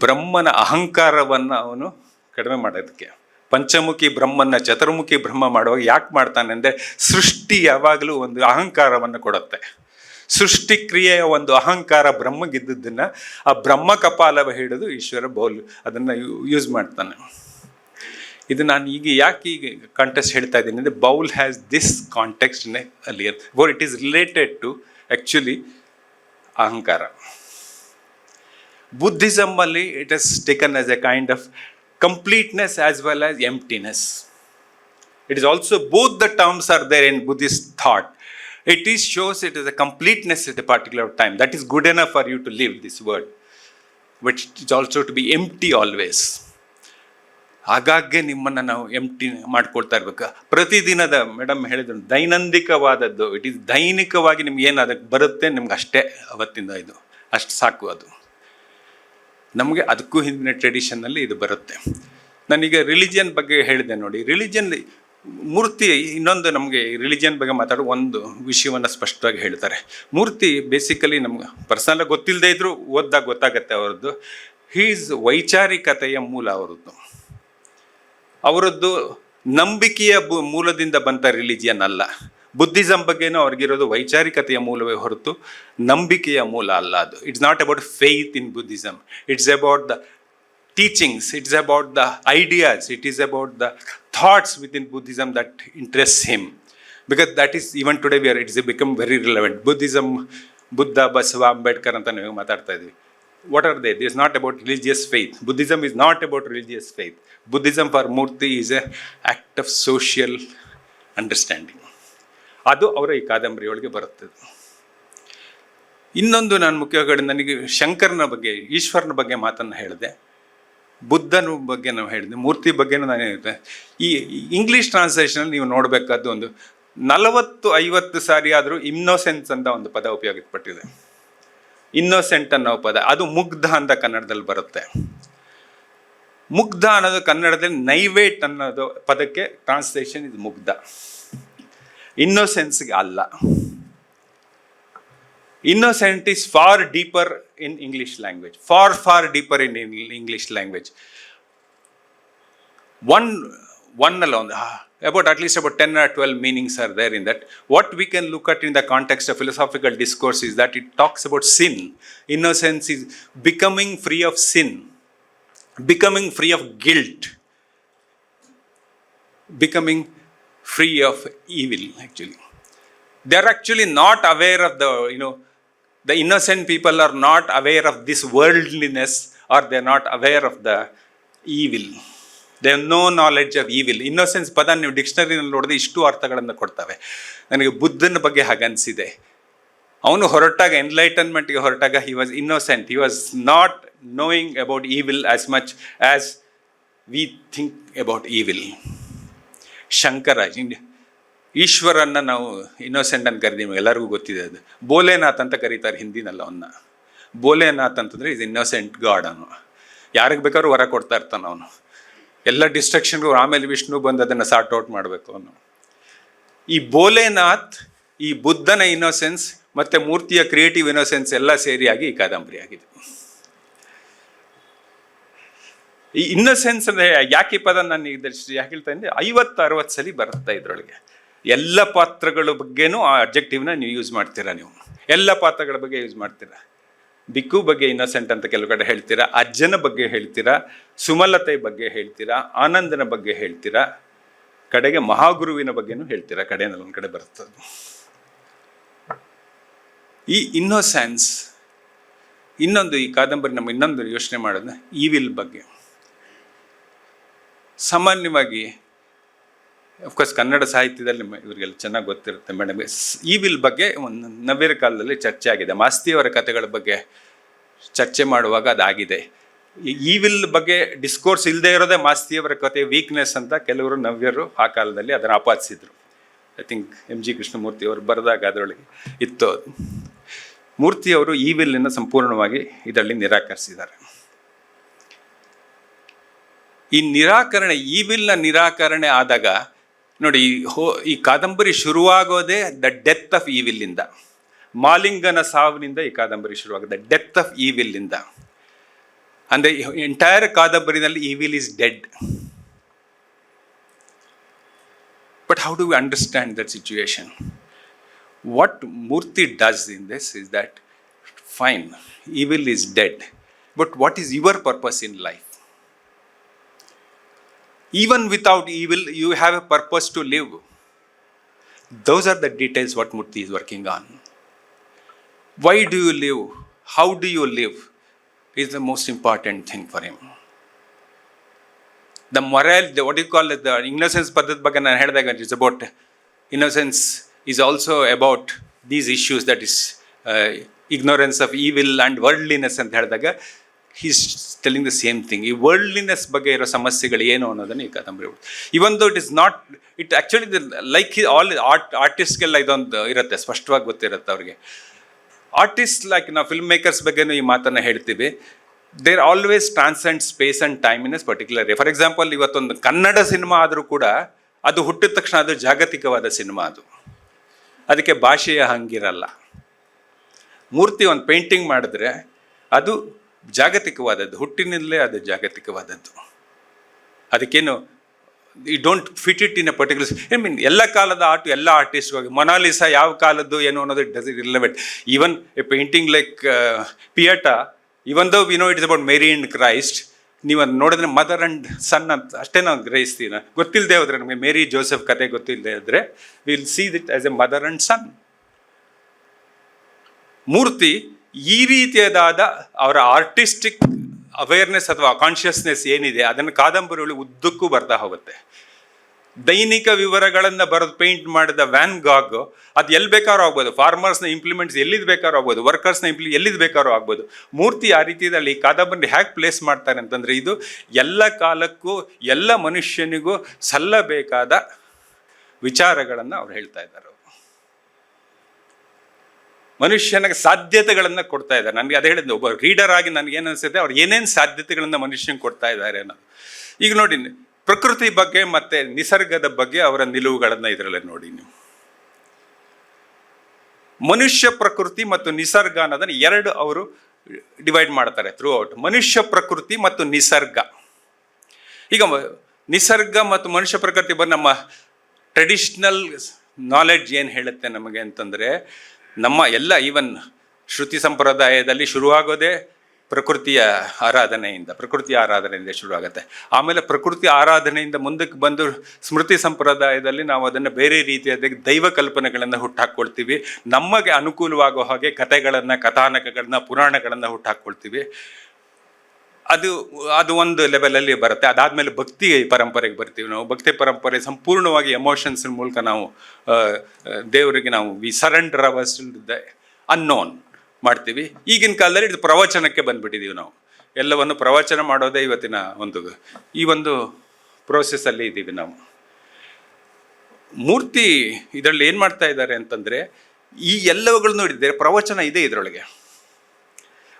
ಬ್ರಹ್ಮನ ಅಹಂಕಾರವನ್ನು ಅವನು ಕಡಿಮೆ ಮಾಡೋದಕ್ಕೆ. ಪಂಚಮುಖಿ ಬ್ರಹ್ಮನ ಚತುರ್ಮುಖಿ ಬ್ರಹ್ಮ ಮಾಡುವಾಗ ಯಾಕೆ ಮಾಡ್ತಾನೆ ಅಂದರೆ, ಸೃಷ್ಟಿ ಯಾವಾಗಲೂ ಒಂದು ಅಹಂಕಾರವನ್ನು ಕೊಡುತ್ತೆ. ಸೃಷ್ಟಿ ಕ್ರಿಯೆಯ ಒಂದು ಅಹಂಕಾರ ಬ್ರಹ್ಮಗಿದ್ದದ್ದನ್ನು ಆ ಬ್ರಹ್ಮ ಕಪಾಲ ಹಿಡಿದು ಈಶ್ವರ ಬೌಲ್ ಅದನ್ನು ಯೂಸ್ ಮಾಡ್ತಾನೆ. ಇದು ನಾನು ಯಾಕೆ ಕಾಂಟೆಕ್ಸ್ಟ್ ಹೇಳ್ತಾ ಇದ್ದೀನಿ ಅಂದರೆ, bowl has this context in earlier for it is related to actually ಅಹಂಕಾರ. ಬುದ್ಧಿಸಮ್ ಅಲ್ಲಿ it has taken as a kind of completeness as well as emptiness. It is also both the terms are there in Buddhist thought. It is shows it as a completeness at a particular time. That is good enough for you to live this world. But it is also to be empty always. ಹಾಗಾಗಿ ನಿಮ್ಮನ್ನು ನಾವು empty ಮಾಡ್ಕೊಳ್ತಾ ಇರ್ಬೇಕು. ಪ್ರತಿದಿನದ madam ಹೇಳಿದ್ರು ದೈನಂದಿಕವಾದದ್ದು, it is ದೈನಿಕವಾಗಿ ನಿಮ್ಗೆ ಏನು ಅದಕ್ಕೆ ಬರುತ್ತೆ ನಿಮ್ಗೆ ಅಷ್ಟೇ, ಅವತ್ತಿಂದ ಇದು ಅಷ್ಟು ಸಾಕು. ಅದು ನಮಗೆ ಅದಕ್ಕೂ ಹಿಂದಿನ ಟ್ರೆಡಿಷನ್ನಲ್ಲಿ ಇದು ಬರುತ್ತೆ. ನಾನೀಗ ರಿಲಿಜಿಯನ್ ಬಗ್ಗೆ ಹೇಳಿದೆ ನೋಡಿ. ರಿಲಿಜಿಯನ್ ಮೂರ್ತಿ ಇನ್ನೊಂದು ನಮಗೆ ರಿಲಿಜಿಯನ್ ಬಗ್ಗೆ ಮಾತಾಡೋ ಒಂದು ವಿಷಯವನ್ನು ಸ್ಪಷ್ಟವಾಗಿ ಹೇಳ್ತಾರೆ. ಮೂರ್ತಿ ಬೇಸಿಕಲಿ ನಮ್ಗೆ ಪರ್ಸನಲಾಗಿ ಗೊತ್ತಿಲ್ಲದೆ ಇದ್ರೂ ಓದಿದಾಗ ಗೊತ್ತಾಗತ್ತೆ ಅವರದ್ದು. ಹೀಸ್ ವೈಚಾರಿಕತೆಯ ಮೂಲ ಅವರದ್ದು ನಂಬಿಕೆಯ ಮೂಲದಿಂದ ಬಂತ ರಿಲಿಜಿಯನ್ ಅಲ್ಲ. ಬುದ್ಧಿಸಮ್ ಬಗ್ಗೆನೂ ಅವ್ರಿಗಿರೋದು ವೈಚಾರಿಕತೆಯ ಮೂಲವೇ ಹೊರತು ನಂಬಿಕೆಯ ಮೂಲ ಅಲ್ಲ ಅದು. It's not about faith in Buddhism, it's about the teachings, it's about the ideas, it is about the thoughts within Buddhism that interests him, because that is even today it is become very relevant. Buddhism, Buddha, Basava, Ambedkar anta ನಾವು ಮಾತಾಡ್ತಾ ಇದ್ವಿ. What are they? It is not about religious faith. Buddhism is not about religious faith. Buddhism for Murthy is an act of social understanding. ಅದು ಅವರ ಈ ಕಾದಂಬರಿಯೊಳಗೆ ಬರುತ್ತದೆ. ಇನ್ನೊಂದು ನಾನು ಮುಖ್ಯವಾಗಿ ನನಗೆ ಶಂಕರನ ಬಗ್ಗೆ, ಈಶ್ವರನ ಬಗ್ಗೆ ಮಾತನ್ನು ಹೇಳಿದೆ, ಬುದ್ಧನ ಬಗ್ಗೆ ನಾವು ಹೇಳಿದೆ, ಮೂರ್ತಿ ಬಗ್ಗೆನೂ ನಾನು ಹೇಳಿದೆ. ಈ ಇಂಗ್ಲೀಷ್ ಟ್ರಾನ್ಸ್ಲೇಷನಲ್ಲಿ ನೀವು ನೋಡಬೇಕಾದ್ದು ಒಂದು 40-50 ಸಾರಿ ಆದರೂ ಇನ್ನೋಸೆನ್ಸ್ ಅಂತ ಒಂದು ಪದ ಉಪಯೋಗಿಸಲ್ಪಟ್ಟಿದೆ. ಇನ್ನೋಸೆಂಟ್ ಅನ್ನೋ ಪದ ಅದು ಮುಗ್ಧ ಅಂತ ಕನ್ನಡದಲ್ಲಿ ಬರುತ್ತೆ. ಮುಗ್ಧ ಅನ್ನೋದು ಕನ್ನಡದಲ್ಲಿ ನೈವೇಟ್ ಅನ್ನೋದು ಪದಕ್ಕೆ ಟ್ರಾನ್ಸ್ಲೇಷನ್ ಇದು ಮುಗ್ಧ, ಇನ್ನೋಸೆನ್ಸ್ಗೆ ಅಲ್ಲ. Innocent is far deeper in English language, far deeper in English language. One alone, about at least about 10 or 12 meanings are there in that. What we can look at in the context of philosophical discourse is that it talks about sin. Innocence is becoming free of sin, becoming free of guilt, becoming free of evil. Actually, they are actually not aware of the innocent people are not aware of this worldliness, or they are not aware of the evil. They have no knowledge of evil. Innocence ಪದ ನೀವು ಡಿಕ್ಷನರಿನಲ್ಲಿ ನೋಡಿದ್ರೆ ಇಷ್ಟು ಅರ್ಥಗಳನ್ನು ಕೊಡ್ತವೆ. ನನಗೆ ಬುದ್ಧನ ಬಗ್ಗೆ ಹಾಗನ್ಸಿದೆ. ಅವನು ಹೊರಟಾಗ, ಎನ್ಲೈಟನ್ಮೆಂಟ್ಗೆ ಹೊರಟಾಗ, he was innocent. He was not knowing about evil as much as we think about evil. Shankara, ಈಶ್ವರನ್ನ ನಾವು ಇನ್ನೋಸೆಂಟ್ ಅಂತ ಕರಿತೀವಿ, ಎಲ್ಲರಿಗೂ ಗೊತ್ತಿದೆ ಅದು. ಬೋಲೆನಾಥ್ ಅಂತ ಕರೀತಾರೆ ಹಿಂದಿನಲ್ಲ ಅವನ್ನ. ಬೋಲೆನಾಥ್ ಅಂತಂದರೆ ಇಸ್ ಇನ್ನೋಸೆಂಟ್ ಗಾಡ್. ಅವನು ಯಾರಿಗೆ ಬೇಕಾದ್ರೂ ವರ ಕೊಡ್ತಾ ಇರ್ತಾನೆ. ಅವನು ಎಲ್ಲ ಡಿಸ್ಟ್ರಕ್ಷನ್ಗೂ ಆಮೇಲೆ ವಿಷ್ಣು ಬಂದು ಅದನ್ನು ಸಾರ್ಟ್ ಔಟ್ ಮಾಡಬೇಕು ಅವನು. ಈ ಬೋಲೆನಾಥ್, ಈ ಬುದ್ಧನ ಇನ್ನೋಸೆನ್ಸ್ ಮತ್ತು ಮೂರ್ತಿಯ ಕ್ರಿಯೇಟಿವ್ ಇನ್ನೋಸೆನ್ಸ್ ಎಲ್ಲ ಸೇರಿಯಾಗಿ ಈ ಕಾದಂಬರಿ ಆಗಿದೆ. ಈ ಇನ್ನೋಸೆನ್ಸ್ ಅಂದರೆ ಯಾಕೆ ಈ ಪದ ನಾನು ಯಾಕೆ ಹೇಳ್ತಾ ಇದ್ದೆ, 50-60 ಸಲ ಬರುತ್ತೆ ಇದರೊಳಗೆ. ಎಲ್ಲ ಪಾತ್ರಗಳ ಬಗ್ಗೆನೂ ಆ ಅಬ್ಜೆಕ್ಟಿವ್ನ ನೀವು ಯೂಸ್ ಮಾಡ್ತೀರಾ. ನೀವು ಎಲ್ಲ ಪಾತ್ರಗಳ ಬಗ್ಗೆ ಯೂಸ್ ಮಾಡ್ತೀರಾ. ಬಿಕ್ಕು ಬಗ್ಗೆ ಇನ್ನೋಸೆಂಟ್ ಅಂತ ಕೆಲವು ಕಡೆ ಹೇಳ್ತೀರಾ, ಅಜ್ಜನ ಬಗ್ಗೆ ಹೇಳ್ತೀರಾ, ಸುಮಲತೆ ಬಗ್ಗೆ ಹೇಳ್ತೀರಾ, ಆನಂದನ ಬಗ್ಗೆ ಹೇಳ್ತೀರಾ, ಕಡೆಗೆ ಮಹಾಗುರುವಿನ ಬಗ್ಗೆನೂ ಹೇಳ್ತೀರಾ. ಕಡೆಯಲ್ಲಿ ಒಂದು ಕಡೆ ಬರ್ತದೆ. ಈ ಇನ್ನೋಸೆನ್ಸ್ ಇನ್ನೊಂದು, ಈ ಕಾದಂಬರಿ ನಮ್ಮ ಇನ್ನೊಂದು ಯೋಚನೆ ಮಾಡೋದು ಈವಿಲ್ ಬಗ್ಗೆ. ಸಾಮಾನ್ಯವಾಗಿ ಅಫ್ಕೋರ್ಸ್ ಕನ್ನಡ ಸಾಹಿತ್ಯದಲ್ಲಿ ಇವರಿಗೆಲ್ಲ ಚೆನ್ನಾಗಿ ಗೊತ್ತಿರುತ್ತೆ ಮೇಡಮ್. ಈವಿಲ್ ಬಗ್ಗೆ ಒಂದು ನವ್ಯರ ಕಾಲದಲ್ಲಿ ಚರ್ಚೆ ಆಗಿದೆ. ಮಾಸ್ತಿಯವರ ಕಥೆಗಳ ಬಗ್ಗೆ ಚರ್ಚೆ ಮಾಡುವಾಗ ಅದಾಗಿದೆ. ಈವಿಲ್ ಬಗ್ಗೆ ಡಿಸ್ಕೋರ್ಸ್ ಇಲ್ಲದೆ ಇರೋದೇ ಮಾಸ್ತಿಯವರ ಕಥೆ ವೀಕ್ನೆಸ್ ಅಂತ ಕೆಲವರು ನವ್ಯರು ಆ ಕಾಲದಲ್ಲಿ ಅದನ್ನು ಆಪಾದಿಸಿದ್ರು. ಐ ಥಿಂಕ್ ಎಂ ಜಿ ಕೃಷ್ಣಮೂರ್ತಿಯವರು ಬರೆದಾಗ ಅದರೊಳಗೆ ಇತ್ತು ಅದು. ಮೂರ್ತಿಯವರು ಈವಿಲ್ನ ಸಂಪೂರ್ಣವಾಗಿ ಇದರಲ್ಲಿ ನಿರಾಕರಿಸಿದ್ದಾರೆ. ಈ ನಿರಾಕರಣೆ, ಈವಿಲ್ನ ನಿರಾಕರಣೆ ಆದಾಗ ನೋಡಿ, ಈ ಕಾದಂಬರಿ ಶುರುವಾಗೋದೇ ದ ಡೆತ್ ಆಫ್ ಈವಿಲ್ಲಿಂದ. ಮಾಲಿಂಗನ ಸಾವಿನಿಂದ ಈ ಕಾದಂಬರಿ ಶುರುವಾಗುತ್ತೆ, ಡೆತ್ ಆಫ್ ಈವಿಲ್ಲಿಂದ. ಅಂದರೆ ಎಂಟೈರ್ ಕಾದಂಬರಿನಲ್ಲಿ evil is dead. But how do we understand that situation? What Murthy does in this is that fine, evil is dead, but what is your purpose in life? Even without evil, you have a purpose to live. Those are the details what Murthy is working on. Why do you live? How do you live? Is the most important thing for him. The moral, what do you call it, the innocence paddhat ಬಗ್ಗೆ ನಾನು ಹೇಳಿದಾಗ it's about innocence is also about these issues, that is ignorance of evil and worldliness ಅಂತ ಹೇಳಿದಾಗ he's telling the same thing. ಈ ವರ್ಲ್ಡ್ಲಿನೆಸ್ ಬಗ್ಗೆ ಇರೋ ಸಮಸ್ಯೆಗಳು ಏನು ಅನ್ನೋದನ್ನು ಈ ಕಾದಂಬರಿ. Even though it is not, it actually like all ಆರ್ಟಿಸ್ಟ್ಗೆಲ್ಲ ಇದೊಂದು ಇರುತ್ತೆ, ಸ್ಪಷ್ಟವಾಗಿ ಗೊತ್ತಿರುತ್ತೆ ಅವ್ರಿಗೆ. ಆರ್ಟಿಸ್ಟ್ ಲೈಕ್ ನಾವು ಫಿಲ್ಮ್ ಮೇಕರ್ಸ್ ಬಗ್ಗೆನೂ ಈ ಮಾತನ್ನು ಹೇಳ್ತೀವಿ. There always transcend space and time in a particular. For example, ಇವತ್ತೊಂದು ಕನ್ನಡ ಸಿನಿಮಾ ಆದರೂ ಕೂಡ ಅದು ಹುಟ್ಟಿದ ತಕ್ಷಣ ಅದು ಜಾಗತಿಕವಾದ ಸಿನಿಮಾ. ಅದಕ್ಕೆ ಭಾಷೆಯ ಹಂಗಿರಲ್ಲ. ಮೂರ್ತಿ ಒಂದು ಪೇಂಟಿಂಗ್ ಮಾಡಿದ್ರೆ ಅದು ಜಾಗತಿಕವಾದದ್ದು, ಹುಟ್ಟಿನಲ್ಲೇ ಅದು ಜಾಗತಿಕವಾದದ್ದು. ಅದಕ್ಕೇನು you don't fit it in a particular. I mean ಎಲ್ಲ ಕಾಲದ ಆರ್ಟ್, ಎಲ್ಲ ಆರ್ಟಿಸ್ಟ್ಗಳಿಗೆ ಮೊನಾಲಿಸಾ ಯಾವ ಕಾಲದ್ದು ಏನು ಅನ್ನೋದು it does it relevant. Even a painting like Pieta, even though we know it is about Mary and Christ, ನೀವು ಅದು ನೋಡಿದ್ರೆ ಮದರ್ ಆ್ಯಂಡ್ ಸನ್ ಅಂತ ಅಷ್ಟೇ ನಾವು ಗ್ರಹಿಸ್ತೀವಿ. ಗೊತ್ತಿಲ್ಲದೆ ಹೋದರೆ, ನಮಗೆ ಮೇರಿ ಜೋಸೆಫ್ ಕತೆ ಗೊತ್ತಿಲ್ಲದೆ ಇದ್ದರೆ will see it as a mother and son. Murthy ಈ ರೀತಿಯಾದ ಅವರ ಆರ್ಟಿಸ್ಟಿಕ್ ಅವೇರ್ನೆಸ್ ಅಥವಾ ಕಾನ್ಷಿಯಸ್ನೆಸ್ ಏನಿದೆ ಅದನ್ನು ಕಾದಂಬರಿಗಳು ಉದ್ದಕ್ಕೂ ಬರ್ತಾ ಹೋಗುತ್ತೆ. ದೈನಿಕ ವಿವರಗಳನ್ನು ಬರೆದು ಪೇಂಟ್ ಮಾಡಿದ ವ್ಯಾನ್ ಗಾಗ್ ಅದು ಎಲ್ಲಿ ಬೇಕಾದ್ರೂ ಆಗ್ಬೋದು. ಫಾರ್ಮರ್ಸ್ನ ಇಂಪ್ಲಿಮೆಂಟ್ಸ್ ಎಲ್ಲಿದ್ದು ಬೇಕಾದ್ರೂ ಆಗ್ಬೋದು, ವರ್ಕರ್ಸ್ನ ಎಲ್ಲಿದ್ದು ಬೇಕಾದ್ರೂ ಆಗ್ಬೋದು. ಮೂರ್ತಿ ಆ ರೀತಿಯಲ್ಲಿ ಕಾದಂಬರಿ ಹ್ಯಾಕ್ ಪ್ಲೇಸ್ ಮಾಡ್ತಾರೆ ಅಂತಂದರೆ, ಇದು ಎಲ್ಲ ಕಾಲಕ್ಕೂ ಎಲ್ಲ ಮನುಷ್ಯನಿಗೂ ಸಲ್ಲಬೇಕಾದ ವಿಚಾರಗಳನ್ನು ಅವ್ರು ಹೇಳ್ತಾ ಇದ್ದಾರೆ. ಮನುಷ್ಯನಿಗೆ ಸಾಧ್ಯತೆಗಳನ್ನು ಕೊಡ್ತಾ ಇದ್ದಾರೆ. ನನಗೆ ಅದೇ ಹೇಳಿದ್ದು, ಒಬ್ಬ ರೀಡರ್ ಆಗಿ ನನಗೇನು ಅನಿಸುತ್ತೆ, ಅವ್ರು ಏನೇನು ಸಾಧ್ಯತೆಗಳನ್ನು ಮನುಷ್ಯನಿಗೆ ಕೊಡ್ತಾ ಇದ್ದಾರೆ ಅನ್ನೋದು. ಈಗ ನೋಡಿ, ಪ್ರಕೃತಿ ಬಗ್ಗೆ ಮತ್ತು ನಿಸರ್ಗದ ಬಗ್ಗೆ ಅವರ ನಿಲುವುಗಳನ್ನು ಇದರಲ್ಲೇ ನೋಡಿ ನೀವು. ಮನುಷ್ಯ ಪ್ರಕೃತಿ ಮತ್ತು ನಿಸರ್ಗ ಅನ್ನೋದನ್ನು ಎರಡು ಅವರು ಡಿವೈಡ್ ಮಾಡ್ತಾರೆ ಥ್ರೂ ಔಟ್. ಮನುಷ್ಯ ಪ್ರಕೃತಿ ಮತ್ತು ನಿಸರ್ಗ. ಈಗ ನಿಸರ್ಗ ಮತ್ತು ಮನುಷ್ಯ ಪ್ರಕೃತಿ ಬಗ್ಗೆ ನಮ್ಮ ಟ್ರೆಡಿಷ್ನಲ್ ನಾಲೆಡ್ಜ್ ಏನು ಹೇಳುತ್ತೆ ನಮಗೆ ಅಂತಂದರೆ, ನಮ್ಮ ಎಲ್ಲ ಈವನ್ ಶ್ರುತಿ ಸಂಪ್ರದಾಯದಲ್ಲಿ ಶುರುವಾಗೋದೇ ಪ್ರಕೃತಿಯ ಆರಾಧನೆಯಿಂದ ಶುರುವಾಗುತ್ತೆ. ಆಮೇಲೆ ಪ್ರಕೃತಿ ಆರಾಧನೆಯಿಂದ ಮುಂದಕ್ಕೆ ಬಂದು ಸ್ಮೃತಿ ಸಂಪ್ರದಾಯದಲ್ಲಿ ನಾವು ಅದನ್ನು ಬೇರೆ ರೀತಿಯಾದ ದೈವ ಕಲ್ಪನೆಗಳನ್ನು ಹುಟ್ಟಾಕ್ಕೊಳ್ತೀವಿ. ನಮಗೆ ಅನುಕೂಲವಾಗೋ ಹಾಗೆ ಕಥೆಗಳನ್ನು, ಕಥಾನಕಗಳನ್ನು, ಪುರಾಣಗಳನ್ನು ಹುಟ್ಟಾಕ್ಕೊಳ್ತೀವಿ. ಅದು ಒಂದು ಲೆವೆಲಲ್ಲಿ ಬರುತ್ತೆ. ಅದಾದಮೇಲೆ ಭಕ್ತಿ ಪರಂಪರೆಗೆ ಬರ್ತೀವಿ ನಾವು. ಭಕ್ತಿ ಪರಂಪರೆ ಸಂಪೂರ್ಣವಾಗಿ ಎಮೋಷನ್ಸ್ ಮೂಲಕ ನಾವು ದೇವರಿಗೆ ನಾವು we surrender ours the unknown ಮಾಡ್ತೀವಿ. ಈಗಿನ ಕಾಲದಲ್ಲಿ ಇದು ಪ್ರವಚನಕ್ಕೆ ಬಂದುಬಿಟ್ಟಿದ್ದೀವಿ ನಾವು. ಎಲ್ಲವನ್ನು ಪ್ರವಚನ ಮಾಡೋದೇ ಇವತ್ತಿನ ಈ ಒಂದು ಪ್ರೋಸೆಸ್ಸಲ್ಲಿ ಇದ್ದೀವಿ ನಾವು. ಮೂರ್ತಿ ಇದರಲ್ಲಿ ಏನು ಮಾಡ್ತಾ ಇದ್ದಾರೆ ಅಂತಂದರೆ, ಈ ಎಲ್ಲವುಗಳು ನೋಡಿದರೆ ಪ್ರವಚನ ಇದೆ ಇದರೊಳಗೆ,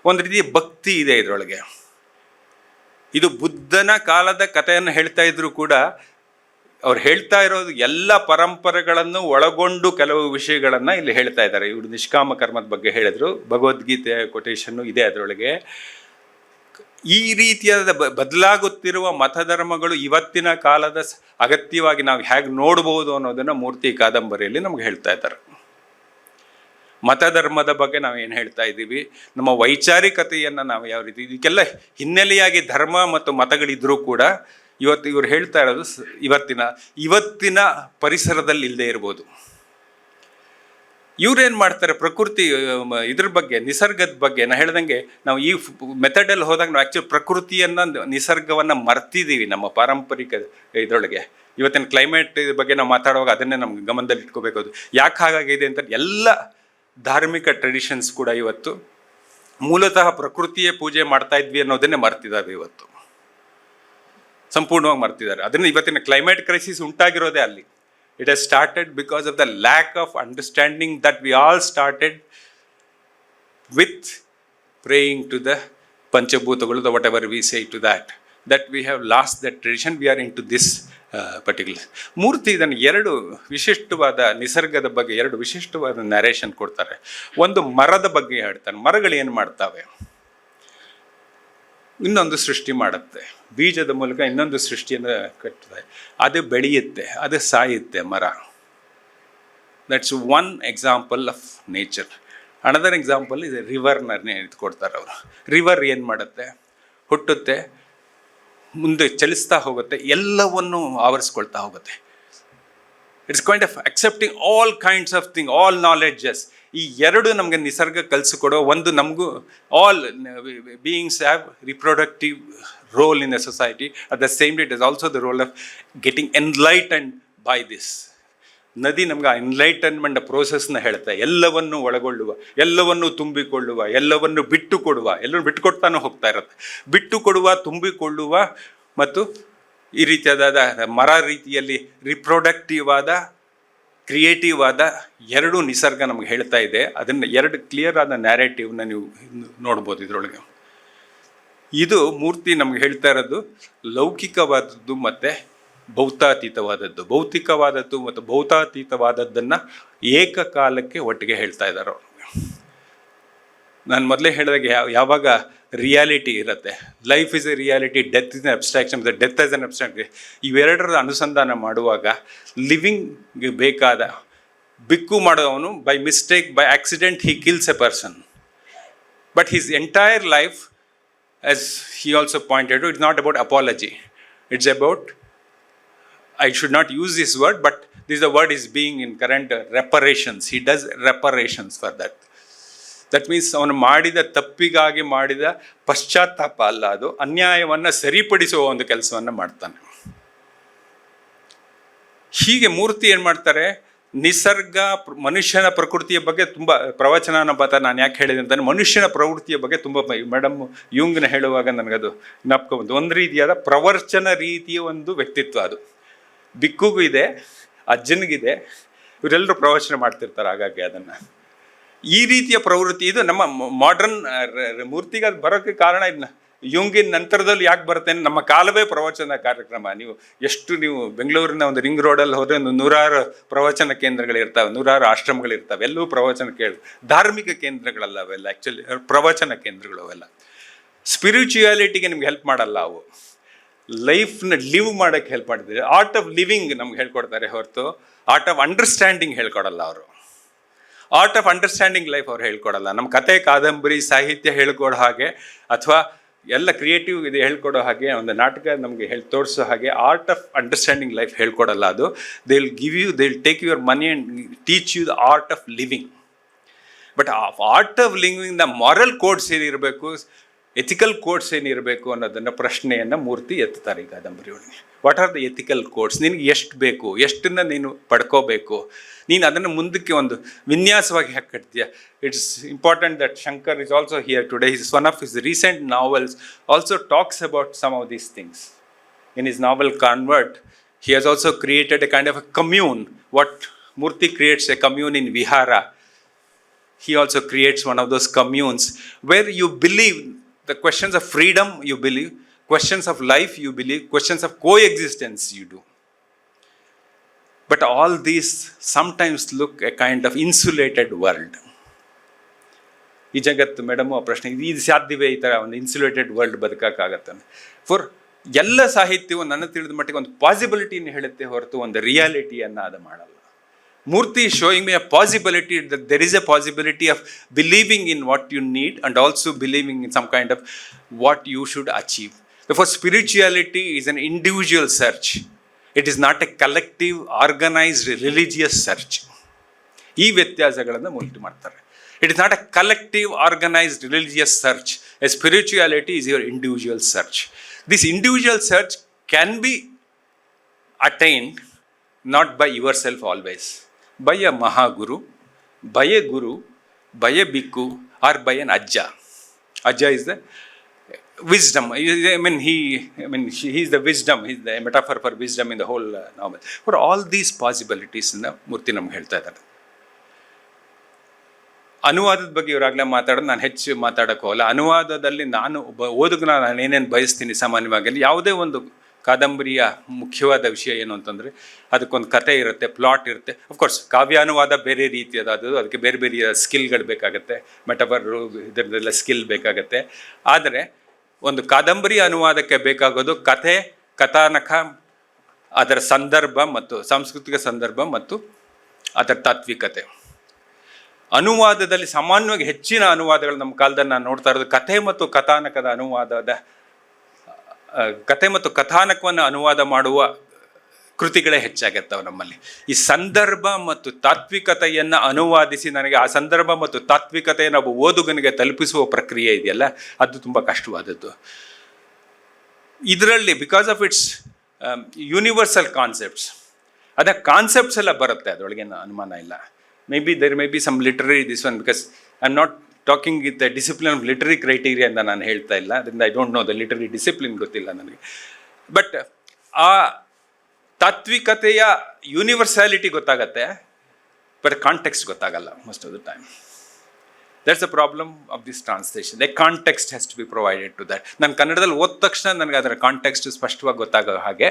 ಒಂದು ರೀತಿಯ ಭಕ್ತಿ ಇದೆ ಇದರೊಳಗೆ. ಇದು ಬುದ್ಧನ ಕಾಲದ ಕಥೆಯನ್ನು ಹೇಳ್ತಾ ಇದ್ರು ಕೂಡ ಅವ್ರು ಹೇಳ್ತಾ ಇರೋದು ಎಲ್ಲ ಪರಂಪರೆಗಳನ್ನು ಒಳಗೊಂಡು ಕೆಲವು ವಿಷಯಗಳನ್ನು ಇಲ್ಲಿ ಹೇಳ್ತಾ ಇದ್ದಾರೆ. ಇವರು ನಿಷ್ಕಾಮ ಕರ್ಮದ ಬಗ್ಗೆ ಹೇಳಿದ್ರು, ಭಗವದ್ಗೀತೆ ಕೊಟೇಶನ್ನು ಇದೆ ಅದರೊಳಗೆ. ಈ ರೀತಿಯಾದ ಬದಲಾಗುತ್ತಿರುವ ಮತಧರ್ಮಗಳು ಇವತ್ತಿನ ಕಾಲದ ಅಗತ್ಯವಾಗಿ ನಾವು ಹೇಗೆ ನೋಡ್ಬೋದು ಅನ್ನೋದನ್ನು ಮೂರ್ತಿ ಕಾದಂಬರಿಯಲ್ಲಿ ನಮ್ಗೆ ಹೇಳ್ತಾ ಇದ್ದಾರೆ. ಮತಧರ್ಮದ ಬಗ್ಗೆ ನಾವು ಏನು ಹೇಳ್ತಾ ಇದ್ದೀವಿ, ನಮ್ಮ ವೈಚಾರಿಕತೆಯನ್ನು ನಾವು ಯಾವ ರೀತಿ, ಇದಕ್ಕೆಲ್ಲ ಹಿನ್ನೆಲೆಯಾಗಿ ಧರ್ಮ ಮತ್ತು ಮತಗಳಿದ್ರೂ ಕೂಡ ಇವರು ಹೇಳ್ತಾ ಇರೋದು ಇವತ್ತಿನ ಪರಿಸರದಲ್ಲಿ ಇಲ್ಲದೆ ಇರ್ಬೋದು. ಇವ್ರೇನು ಮಾಡ್ತಾರೆ, ಪ್ರಕೃತಿ ಇದ್ರ ಬಗ್ಗೆ, ನಿಸರ್ಗದ ಬಗ್ಗೆ ನಾ ಹೇಳ್ದಂಗೆ ನಾವು ಈ ಮೆಥಡಲ್ಲಿ ಹೋದಾಗ ನಾವು ಆ್ಯಕ್ಚುಲಿ ಪ್ರಕೃತಿಯನ್ನು, ನಿಸರ್ಗವನ್ನು ಮರ್ತಿದ್ದೀವಿ ನಮ್ಮ ಪಾರಂಪರಿಕ ಇದರೊಳಗೆ. ಇವತ್ತಿನ ಕ್ಲೈಮೇಟ್ ಬಗ್ಗೆ ನಾವು ಮಾತಾಡುವಾಗ ಅದನ್ನೇ ನಮ್ಗೆ ಗಮನದಲ್ಲಿ ಇಟ್ಕೋಬೇಕು. ಅದು ಯಾಕೆ ಹಾಗಾಗಿದೆ ಅಂತ ಎಲ್ಲ ಧಾರ್ಮಿಕ ಟ್ರೆಡಿಷನ್ಸ್ ಕೂಡ ಇವತ್ತು ಮೂಲತಃ ಪ್ರಕೃತಿಯೇ ಪೂಜೆ ಮಾಡ್ತಾ ಇದ್ವಿ ಅನ್ನೋದನ್ನೇ ಮರ್ತಿದ್ದಾರೆ, ಇವತ್ತು ಸಂಪೂರ್ಣವಾಗಿ ಮರ್ತಿದ್ದಾರೆ. ಅದನ್ನು ಇವತ್ತಿನ ಕ್ಲೈಮೇಟ್ ಕ್ರೈಸಿಸ್ ಉಂಟಾಗಿರೋದೇ ಅಲ್ಲಿ. It has started because of the lack of understanding that we all started with praying to the Panchabhutagalu, the whatever we say to that we have lost that tradition. We are into this particular. ಮೂರ್ತಿ ಇದನ್ನು ಎರಡು ವಿಶಿಷ್ಟವಾದ ನಿಸರ್ಗದ ಬಗ್ಗೆ ಎರಡು ವಿಶಿಷ್ಟವಾದ narration ಕೊಡ್ತಾರೆ. ಒಂದು ಮರದ ಬಗ್ಗೆ ಹೇಳ್ತಾನೆ. ಮರಗಳು ಏನು ಮಾಡ್ತಾವೆ, ಇನ್ನೊಂದು ಸೃಷ್ಟಿ ಮಾಡುತ್ತೆ, ಬೀಜದ ಮೂಲಕ ಇನ್ನೊಂದು ಸೃಷ್ಟಿಯನ್ನು ಕಟ್ಟುತ್ತೆ, ಅದು ಬೆಳೆಯುತ್ತೆ, ಅದು ಸಾಯುತ್ತೆ ಮರ. That's one example of nature. Another example ಇದೆ ರಿವರ್ನೇ ಕೊಡ್ತಾರೆ ಅವರು. ರಿವರ್ ಏನು ಮಾಡುತ್ತೆ, ಹುಟ್ಟುತ್ತೆ, ಮುಂದೆ ಚಲಿಸ್ತಾ ಹೋಗುತ್ತೆ, ಎಲ್ಲವನ್ನು ಆವರಿಸ್ಕೊಳ್ತಾ ಹೋಗುತ್ತೆ. It's kind of accepting all kinds of thing, all knowledges. ಈ ಎರಡು ನಮಗೆ ನಿಸರ್ಗ ಕಲಿಸಿಕೊಡೋ ಒಂದು. ನಮಗೂ all beings have reproductive role in the society. At the same day it is also the role of getting enlightened by this. ನದಿ ನಮ್ಗೆ ಆ ಎನ್ಲೈಟನ್ಮೆಂಟ್ ಪ್ರೋಸೆಸ್ನ ಹೇಳ್ತಾ, ಎಲ್ಲವನ್ನು ಒಳಗೊಳ್ಳುವ, ಎಲ್ಲವನ್ನು ತುಂಬಿಕೊಳ್ಳುವ, ಎಲ್ಲವನ್ನು ಬಿಟ್ಟು ಕೊಡುವ, ಎಲ್ಲರೂ ಬಿಟ್ಟುಕೊಡ್ತಾನೂ ಹೋಗ್ತಾ ಇರುತ್ತೆ. ಬಿಟ್ಟು ಕೊಡುವ, ತುಂಬಿಕೊಳ್ಳುವ ಮತ್ತು ಈ ರೀತಿಯಾದ ಮರ ರೀತಿಯಲ್ಲಿ ರಿಪ್ರೊಡಕ್ಟಿವ್ ಆದ, ಕ್ರಿಯೇಟಿವ್ ಆದ ಎರಡು ನಿಸರ್ಗ ನಮ್ಗೆ ಹೇಳ್ತಾ ಇದೆ. ಅದನ್ನು ಎರಡು ಕ್ಲಿಯರ್ ಆದ ನ್ಯಾರೇಟಿವ್ನ ನೀವು ನೋಡ್ಬೋದು ಇದರೊಳಗೆ. ಇದು ಮೂರ್ತಿ ನಮ್ಗೆ ಹೇಳ್ತಾ ಇರೋದು ಲೌಕಿಕವಾದದ್ದು ಮತ್ತು ಭೌತಾತೀತವಾದದ್ದು. ಭೌತಿಕವಾದದ್ದು ಮತ್ತು ಭೌತಾತೀತವಾದದ್ದನ್ನು ಏಕಕಾಲಕ್ಕೆ ಒಟ್ಟಿಗೆ ಹೇಳ್ತಾ ಇದ್ದಾರೆ ಅವರು. ನಾನು ಮೊದಲೇ ಹೇಳಿದಾಗ ಯಾವಾಗ ರಿಯಾಲಿಟಿ ಇರುತ್ತೆ, life is a reality, death is an abstraction, death is an abstraction. ಇವೆರಡರ ಅನುಸಂಧಾನ ಮಾಡುವಾಗ ಲಿವಿಂಗ್ಗೆ ಬೇಕಾದ ಬಿಕ್ಕು ಮಾಡೋವನು by mistake, by accident he kills a person. But his entire life, as he also pointed out, it's not about apology. It's about, I should not use this word, but this the word is being in current reparations. He does reparations for that. That means ಅವನು ಮಾಡಿದ ತಪ್ಪಿಗಾಗಿ ಮಾಡಿದ ಪಶ್ಚಾತ್ತಾಪ ಅಲ್ಲ, ಅದು ಅನ್ಯಾಯವನ್ನು ಸರಿಪಡಿಸುವ ಒಂದು ಕೆಲಸವನ್ನು ಮಾಡ್ತಾನೆ. ಹೀಗೆ ಮೂರ್ತಿ ಏನು ಮಾಡ್ತಾರೆ, ನಿಸರ್ಗ, ಮನುಷ್ಯನ ಪ್ರಕೃತಿಯ ಬಗ್ಗೆ ತುಂಬ ಪ್ರವಚನ ಬತ್ತ. ನಾನು ಯಾಕೆ ಹೇಳಿದೆ ಅಂತಂದರೆ, ಮನುಷ್ಯನ ಪ್ರವೃತ್ತಿಯ ಬಗ್ಗೆ ತುಂಬ ಮೇಡಮ್ ಯುಂಗ್ನ ಹೇಳುವಾಗ ನನಗದು ಜ್ಞಾಪಕ ಬಂತು. ಒಂದು ರೀತಿಯಾದ ಪ್ರವಚನ ರೀತಿಯ ಒಂದು ವ್ಯಕ್ತಿತ್ವ ಅದು. ಬಿಕ್ಕುಗೂ ಇದೆ, ಅಜ್ಜನಿಗಿದೆ, ಇವರೆಲ್ಲರೂ ಪ್ರವಚನ ಮಾಡ್ತಿರ್ತಾರೆ ಹಾಗಾಗಿ ಅದನ್ನು. ಈ ರೀತಿಯ ಪ್ರವೃತ್ತಿ ಇದು ನಮ್ಮ ಮಾಡ್ರನ್ ಮೂರ್ತಿಗೆ ಅದು ಬರೋಕ್ಕೆ ಕಾರಣ. ಇದನ್ನ ಯುಂಗಿನ ನಂತರದಲ್ಲಿ ಯಾಕೆ ಬರುತ್ತೆ, ನಮ್ಮ ಕಾಲವೇ ಪ್ರವಚನ ಕಾರ್ಯಕ್ರಮ. ನೀವು ಬೆಂಗಳೂರಿನ ಒಂದು ರಿಂಗ್ ರೋಡಲ್ಲಿ ಹೋದರೆ ಒಂದು 100 ಪ್ರವಚನ ಕೇಂದ್ರಗಳಿರ್ತವೆ, 100 ಆಶ್ರಮಗಳಿರ್ತವೆ, ಎಲ್ಲವೂ ಪ್ರವಚನ ಧಾರ್ಮಿಕ ಕೇಂದ್ರಗಳಲ್ಲ ಅವೆಲ್ಲ, ಆ್ಯಕ್ಚುಲಿ ಪ್ರವಚನ ಕೇಂದ್ರಗಳು ಅವೆಲ್ಲ. ಸ್ಪಿರಿಚುಯಾಲಿಟಿಗೆ ನಿಮ್ಗೆ ಹೆಲ್ಪ್ ಮಾಡಲ್ಲ ಅವು, ಲೈಫ್ನ ಲಿವ್ ಮಾಡೋಕ್ಕೆ ಹೆಲ್ಪ್ ಮಾಡಿದ್ದಾರೆ. ಆರ್ಟ್ ಆಫ್ ಲಿವಿಂಗ್ ನಮ್ಗೆ ಹೇಳ್ಕೊಡ್ತಾರೆ ಹೊರತು ಆರ್ಟ್ ಆಫ್ ಅಂಡರ್ಸ್ಟ್ಯಾಂಡಿಂಗ್ ಹೇಳ್ಕೊಡಲ್ಲ ಅವರು. ಆರ್ಟ್ ಆಫ್ ಅಂಡರ್ಸ್ಟ್ಯಾಂಡಿಂಗ್ ಲೈಫ್ ಅವ್ರು ಹೇಳ್ಕೊಡಲ್ಲ. ನಮ್ಮ ಕತೆ, ಕಾದಂಬರಿ, ಸಾಹಿತ್ಯ ಹೇಳ್ಕೊಡೋ ಹಾಗೆ, ಅಥವಾ ಎಲ್ಲ ಕ್ರಿಯೇಟಿವ್ ಇದು ಹೇಳ್ಕೊಡೋ ಹಾಗೆ, ಒಂದು ನಾಟಕ ನಮಗೆ ತೋರಿಸೋ ಹಾಗೆ ಆರ್ಟ್ ಆಫ್ ಅಂಡರ್ಸ್ಟ್ಯಾಂಡಿಂಗ್ ಲೈಫ್ ಹೇಳ್ಕೊಡಲ್ಲ ಅದು. They will give you, they will take your money and teach you the art of living. But art of ಲಿವಿಂಗ್ನ ಮಾರಲ್ ಕೋಡ್ಸ್ ಏನಿರಬೇಕು, ಎಥಿಕಲ್ ಕೋಡ್ಸ್ ಏನಿರಬೇಕು ಅನ್ನೋದನ್ನು ಪ್ರಶ್ನೆಯನ್ನು ಮೂರ್ತಿ ಎತ್ತಾರೆ ಈ ಕಾದಂಬರಿ ಒಳಗೆ. What are the ethical codes? ನಿನಗೆ ಎಷ್ಟು ಬೇಕು, ಎಷ್ಟನ್ನು ನೀನು ಪಡ್ಕೋಬೇಕು, ನೀನು ಅದನ್ನು ಮುಂದಕ್ಕೆ ಒಂದು ವಿನ್ಯಾಸವಾಗಿ ಹಾಕಿ ಕಟ್ತೀಯ. It's important that Shankar is also here today. His one of his recent novels also talks about some of these things. In his novel convert, he has also created a kind of a commune. What Murthy creates a commune in Vihara, he also creates one of those communes where you believe the questions of freedom, you believe questions of life, you believe questions of coexistence, you do. But all these sometimes look A kind of insulated world. ಈ ಜಗತ್ತು madam ಆ ಪ್ರಶ್ನೆ, ಇದು ಸಾಧ್ಯವೇ ಈ ಥರ ಒಂದು insulated world ಬದುಕೋಕ್ಕಾಗತ್ತೆ? For ಎಲ್ಲ ಸಾಹಿತ್ಯವು ನನ್ನ ತಿಳಿದ ಮಟ್ಟಿಗೆ ಒಂದು ಪಾಸಿಬಿಲಿಟಿನ ಹೇಳುತ್ತೆ ಹೊರತು ಒಂದು ರಿಯಾಲಿಟಿಯನ್ನು ಅದು ಮಾಡಲ್ಲ. Murthy is showing me a possibility, that there is a possibility of believing in what you need and also believing in some kind of what you should achieve. Therefore, spirituality is an individual search. It is not a collective, organized, religious search. ಈ ವ್ಯತ್ಯಾಸಗಳನ್ನು ಮುಲ್ಟಿ ಮಾಡ್ತಾರೆ. It is not a collective, organized, religious search. A spirituality is your individual search. This individual search can be attained not by yourself always, by a Mahaguru, by a Guru, by a Bhikkhu, or by an Ajja. Ajja is the wisdom. He is the wisdom. He is the metaphor for wisdom in the whole novel. For all these possibilities, Murthy ನಮ್ಗೆ ಹೇಳ್ತಾ ಇದ್ದಾರೆ. ಅನುವಾದದ ಬಗ್ಗೆ ಇವರಾಗಲೇ ಮಾತಾಡೋದು, ನಾನು ಹೆಚ್ಚು ಮಾತಾಡೋಕ್ಕೆ ಹೋಗಲ್ಲ. ಅನುವಾದದಲ್ಲಿ ನಾನು ಓದುಗನ ನಾನು ಏನೇನು ಬಯಸ್ತೀನಿ ಸಾಮಾನ್ಯವಾಗಿ, ಯಾವುದೇ ಒಂದು ಕಾದಂಬರಿಯ ಮುಖ್ಯವಾದ ವಿಷಯ ಏನು ಅಂತಂದರೆ ಅದಕ್ಕೊಂದು ಕತೆ ಇರುತ್ತೆ, ಪ್ಲಾಟ್ ಇರುತ್ತೆ. ಅಫ್ಕೋರ್ಸ್ ಕಾವ್ಯಾನುವಾದ ಬೇರೆ ರೀತಿಯದ, ಅದಕ್ಕೆ ಬೇರೆ ಬೇರೆ ಸ್ಕಿಲ್ಗಳು ಬೇಕಾಗತ್ತೆ, ಮೆಟಫರು ಇದರದೆಲ್ಲ ಸ್ಕಿಲ್ ಬೇಕಾಗತ್ತೆ. ಆದರೆ ಒಂದು ಕಾದಂಬರಿ ಅನುವಾದಕ್ಕೆ ಬೇಕಾಗೋದು ಕಥೆ, ಕಥಾನಕ, ಅದರ ಸಂದರ್ಭ ಮತ್ತು ಸಾಂಸ್ಕೃತಿಕ ಸಂದರ್ಭ ಮತ್ತು ಅದರ ತಾತ್ವಿಕತೆ. ಅನುವಾದದಲ್ಲಿ ಸಾಮಾನ್ಯವಾಗಿ ಹೆಚ್ಚಿನ ಅನುವಾದಗಳು ನಮ್ಮ ಕಾಲದಲ್ಲಿ ನಾನು ನೋಡ್ತಾ ಇರೋದು ಕಥೆ ಮತ್ತು ಕಥಾನಕದ ಅನುವಾದದ, ಕಥೆ ಮತ್ತು ಕಥಾನಕವನ್ನು ಅನುವಾದ ಮಾಡುವ ಕೃತಿಗಳೇ ಹೆಚ್ಚಾಗಿರ್ತವೆ ನಮ್ಮಲ್ಲಿ. ಈ ಸಂದರ್ಭ ಮತ್ತು ತಾತ್ವಿಕತೆಯನ್ನು ಅನುವಾದಿಸಿ ನನಗೆ ಆ ಸಂದರ್ಭ ಮತ್ತು ತಾತ್ವಿಕತೆಯನ್ನು ಒಬ್ಬ ಓದುಗನಿಗೆ ತಲುಪಿಸುವ ಪ್ರಕ್ರಿಯೆ ಇದೆಯಲ್ಲ, ಅದು ತುಂಬ ಕಷ್ಟವಾದದ್ದು. ಇದರಲ್ಲಿ because of it's universal concepts, ಅದ ಕಾನ್ಸೆಪ್ಟ್ಸ್ ಎಲ್ಲ ಬರುತ್ತೆ, ಅದರೊಳಗೇನು ಅನುಮಾನ ಇಲ್ಲ. there may be some literary this one, because I'm not talking with the discipline of literary criteria ಅಂತ ನಾನು ಹೇಳ್ತಾ ಇಲ್ಲ, ಅದರಿಂದ I don't know the literary discipline, ಗೊತ್ತಿಲ್ಲ ನನಗೆ. ಬಟ್ ಆ ತಾತ್ವಿಕತೆಯ ಯೂನಿವರ್ಸಾಲಿಟಿ ಗೊತ್ತಾಗತ್ತೆ, ಬಟ್ ಕಾಂಟೆಕ್ಸ್ಟ್ ಗೊತ್ತಾಗಲ್ಲ most of the time. That's a problem of this translation. The context has to be provided to that. ನಾನು ಕನ್ನಡದಲ್ಲಿ ಓದ ತಕ್ಷಣ ನನಗೆ ಅದರ ಕಾಂಟೆಕ್ಸ್ಟ್ ಸ್ಪಷ್ಟವಾಗಿ ಗೊತ್ತಾಗೋ ಹಾಗೆ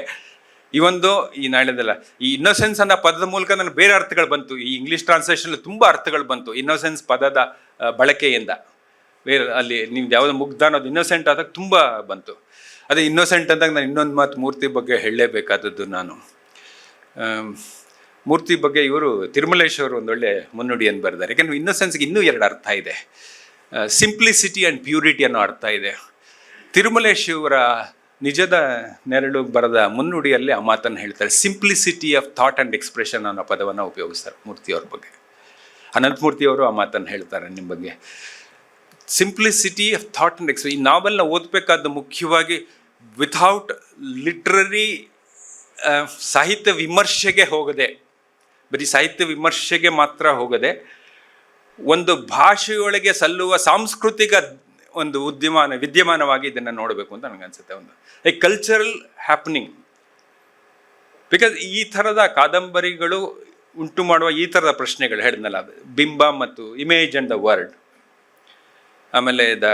ಈ ನಾಳೆದಲ್ಲ, ಈ ಇನ್ನೋಸೆನ್ಸ್ ಅನ್ನೋ ಪದದ ಮೂಲಕ ನನಗೆ ಬೇರೆ ಅರ್ಥಗಳು ಬಂತು. ಈ ಇಂಗ್ಲೀಷ್ ಟ್ರಾನ್ಸ್ಲೇಷನ್ ತುಂಬ ಅರ್ಥಗಳು ಬಂತು ಇನ್ನೋಸೆನ್ಸ್ ಪದದ ಬಳಕೆಯಿಂದ. ಬೇರೆ ಅಲ್ಲಿ ನಿಮ್ದು ಯಾವುದೋ ಮುಗ್ಧ ಅನ್ನೋದು ಇನ್ನೋಸೆಂಟ್ ಆದಾಗ ತುಂಬ ಬಂತು. ಅದೇ ಇನ್ನೋಸೆಂಟ್ ಅಂದಾಗ ನಾನು ಇನ್ನೊಂದು ಮಾತು ಮೂರ್ತಿ ಬಗ್ಗೆ ಹೇಳಲೇಬೇಕಾದದ್ದು. ನಾನು ಮೂರ್ತಿ ಬಗ್ಗೆ ಇವರು ತಿರುಮಲೇಶ್ ಅವರು ಒಂದೊಳ್ಳೆ ಮುನ್ನುಡಿಯನ್ನು ಬರೆದಾರೆ. ಯಾಕೆಂದರೆ ಇನ್ನೋಸೆನ್ಸ್ಗೆ ಇನ್ನೂ ಎರಡು ಅರ್ಥ ಇದೆ, ಸಿಂಪ್ಲಿಸಿಟಿ ಆ್ಯಂಡ್ ಪ್ಯೂರಿಟಿ ಅನ್ನೋ ಅರ್ಥ ಇದೆ. ತಿರುಮಲೇಶ್ ಇವರ ನಿಜದ ನೆರಳು ಬರೆದ ಮುನ್ನುಡಿಯಲ್ಲಿ ಆ ಮಾತನ್ನು ಹೇಳ್ತಾರೆ. Simplicity of thought and expression ಅನ್ನೋ ಪದವನ್ನು ಉಪಯೋಗಿಸ್ತಾರೆ ಮೂರ್ತಿಯವ್ರ ಬಗ್ಗೆ. ಅನಂತಮೂರ್ತಿಯವರು ಆ ಮಾತನ್ನು ಹೇಳ್ತಾರೆ ನಿಮ್ಮ ಬಗ್ಗೆ. Simplicity of thought and expression. ಈ ನಾವೆಲ್ಲ ಓದಬೇಕಾದ ಮುಖ್ಯವಾಗಿ ವಿಥೌಟ್ ಲಿಟ್ರರಿ ಸಾಹಿತ್ಯ ವಿಮರ್ಶೆಗೆ ಹೋಗದೆ, ಬರೀ ಸಾಹಿತ್ಯ ವಿಮರ್ಶೆಗೆ ಮಾತ್ರ ಹೋಗದೆ, ಒಂದು ಭಾಷೆಯೊಳಗೆ ಸಲ್ಲುವ ಸಾಂಸ್ಕೃತಿಕ ಒಂದು ವಿದ್ಯಮಾನವಾಗಿ ಇದನ್ನು ನೋಡಬೇಕು ಅಂತ ನನಗನ್ಸುತ್ತೆ. ಒಂದು ಎ ಕಲ್ಚರಲ್ ಹ್ಯಾಪನಿಂಗ್. ಬಿಕಾಸ್ ಈ ಥರದ ಕಾದಂಬರಿಗಳು ಉಂಟು ಮಾಡುವ ಈ ಥರದ ಪ್ರಶ್ನೆಗಳು ಹೇಳಿದ್ನಲ್ಲ, ಬಿಂಬ ಮತ್ತು ಇಮೇಜ್ ಆ್ಯಂಡ್ ದ ವರ್ಡ್, ಆಮೇಲೆ the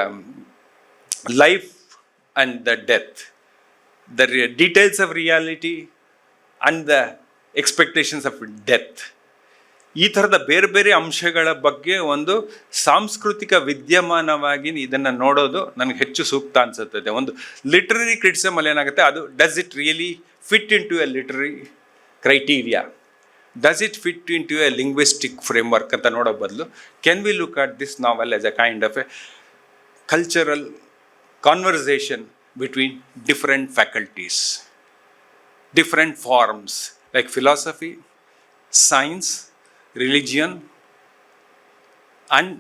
life and the death, the details of reality and the expectations of death, ಈ ಥರದ ಬೇರೆ ಬೇರೆ ಅಂಶಗಳ ಬಗ್ಗೆ ಒಂದು ಸಾಂಸ್ಕೃತಿಕ ವಿದ್ಯಮಾನವಾಗಿ ಇದನ್ನು ನೋಡೋದು ನನಗೆ ಹೆಚ್ಚು ಸೂಕ್ತ ಅನಿಸುತ್ತದೆ. ಒಂದು ಲಿಟ್ರರಿ ಕ್ರಿಟಿಸಮಲ್ಲಿ ಏನಾಗುತ್ತೆ, ಅದು does it really fit into a literary criteria, does it fit into a linguistic framework ಅಂತ ನೋಡೋ ಬದಲು, can we look at this novel as a kind of a cultural conversation between different faculties, different forms like philosophy, science, religion and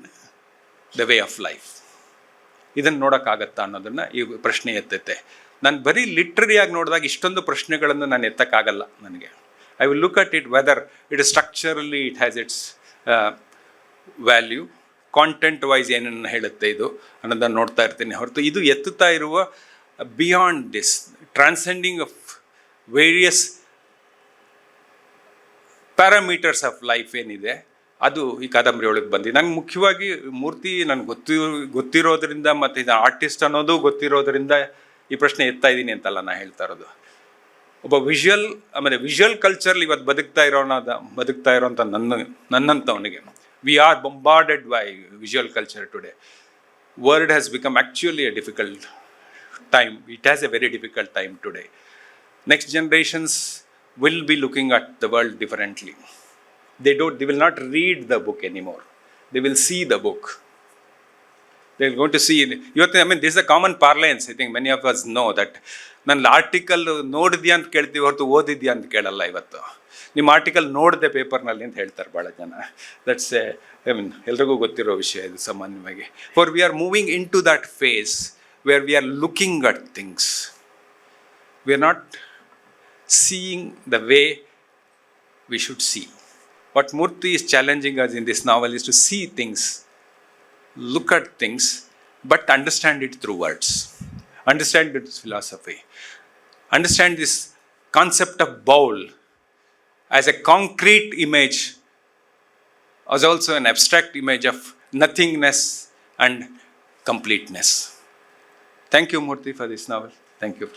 the way of life. ಇದನ್ನು ನೋಡೋಕ್ಕಾಗತ್ತಾ ಅನ್ನೋದನ್ನು ಈ ಪ್ರಶ್ನೆ ಎತ್ತೈತೆ. ನಾನು ಬರೀ ಲಿಟ್ರರಿಯಾಗಿ ನೋಡಿದಾಗ ಇಷ್ಟೊಂದು ಪ್ರಶ್ನೆಗಳನ್ನು ನಾನು ಎತ್ತಕ್ಕಾಗಲ್ಲ ನನಗೆ. I will look at it whether it structurally it has its value, content wise ಏನನ್ನು ಹೇಳುತ್ತೆ ಇದು ಅನ್ನೋದನ್ನು ನೋಡ್ತಾ ಇರ್ತೀನಿ ಹೊರತು ಇದು ಎತ್ತುತ್ತಾ ಇರುವ beyond this transcending of various parameters of life ಏನಿದೆ ಅದು ಈ ಕಾದಂಬರಿ ಒಳಗೆ ಬಂದಿದೆ. ನಂಗೆ ಮುಖ್ಯವಾಗಿ ಮೂರ್ತಿ ನನಗೆ ಗೊತ್ತಿರೋದ್ರಿಂದ ಮತ್ತು ಇದು ಆರ್ಟಿಸ್ಟ್ ಅನ್ನೋದು ಗೊತ್ತಿರೋದ್ರಿಂದ ಈ ಪ್ರಶ್ನೆ ಎತ್ತಾ ಇದ್ದೀನಿ ಅಂತಲ್ಲ ನಾನು ಹೇಳ್ತಾ ಇರೋದು. ಒಬ್ಬ ಆಮೇಲೆ ವಿಷುವಲ್ ಕಲ್ಚರ್ಲಿ ಇವತ್ತು ಬದುಕ್ತಾ ಇರೋಂಥ ನನ್ನಂಥವನಿಗೆ, we are bombarded by visual culture today. World has become actually a difficult time. It has a very difficult time today. Next generations will be looking at the world differently. They will not read the book anymore. They will see the book. They are going to see. This is a common parlance. I think many of us know that. ನಾನು article ನೋಡಿದ್ಯಾ ಅಂತ ಕೇಳ್ತೀವಿ ಹೊರತು ಓದಿದ್ಯಾ ಅಂತ ಕೇಳಲ್ಲ. ಇವತ್ತು ನಿಮ್ಮ article ನೋಡಿದೆ ಪೇಪರ್ನಲ್ಲಿ ಅಂತ ಹೇಳ್ತಾರೆ ಭಾಳ ಜನ. ದಟ್ಸ್ ಎಲ್ರಿಗೂ ಗೊತ್ತಿರೋ ವಿಷಯ ಇದು ಸಾಮಾನ್ಯವಾಗಿ. For we are moving into that phase where we are looking at things. We are not seeing the way we should see. What Murthy is challenging us in this novel is to see things, look at things, but understand it through words. Understand its philosophy. Understand this concept of bowl as a concrete image, as also an abstract image of nothingness and completeness. Thank you, Murthy, for this novel. Thank you.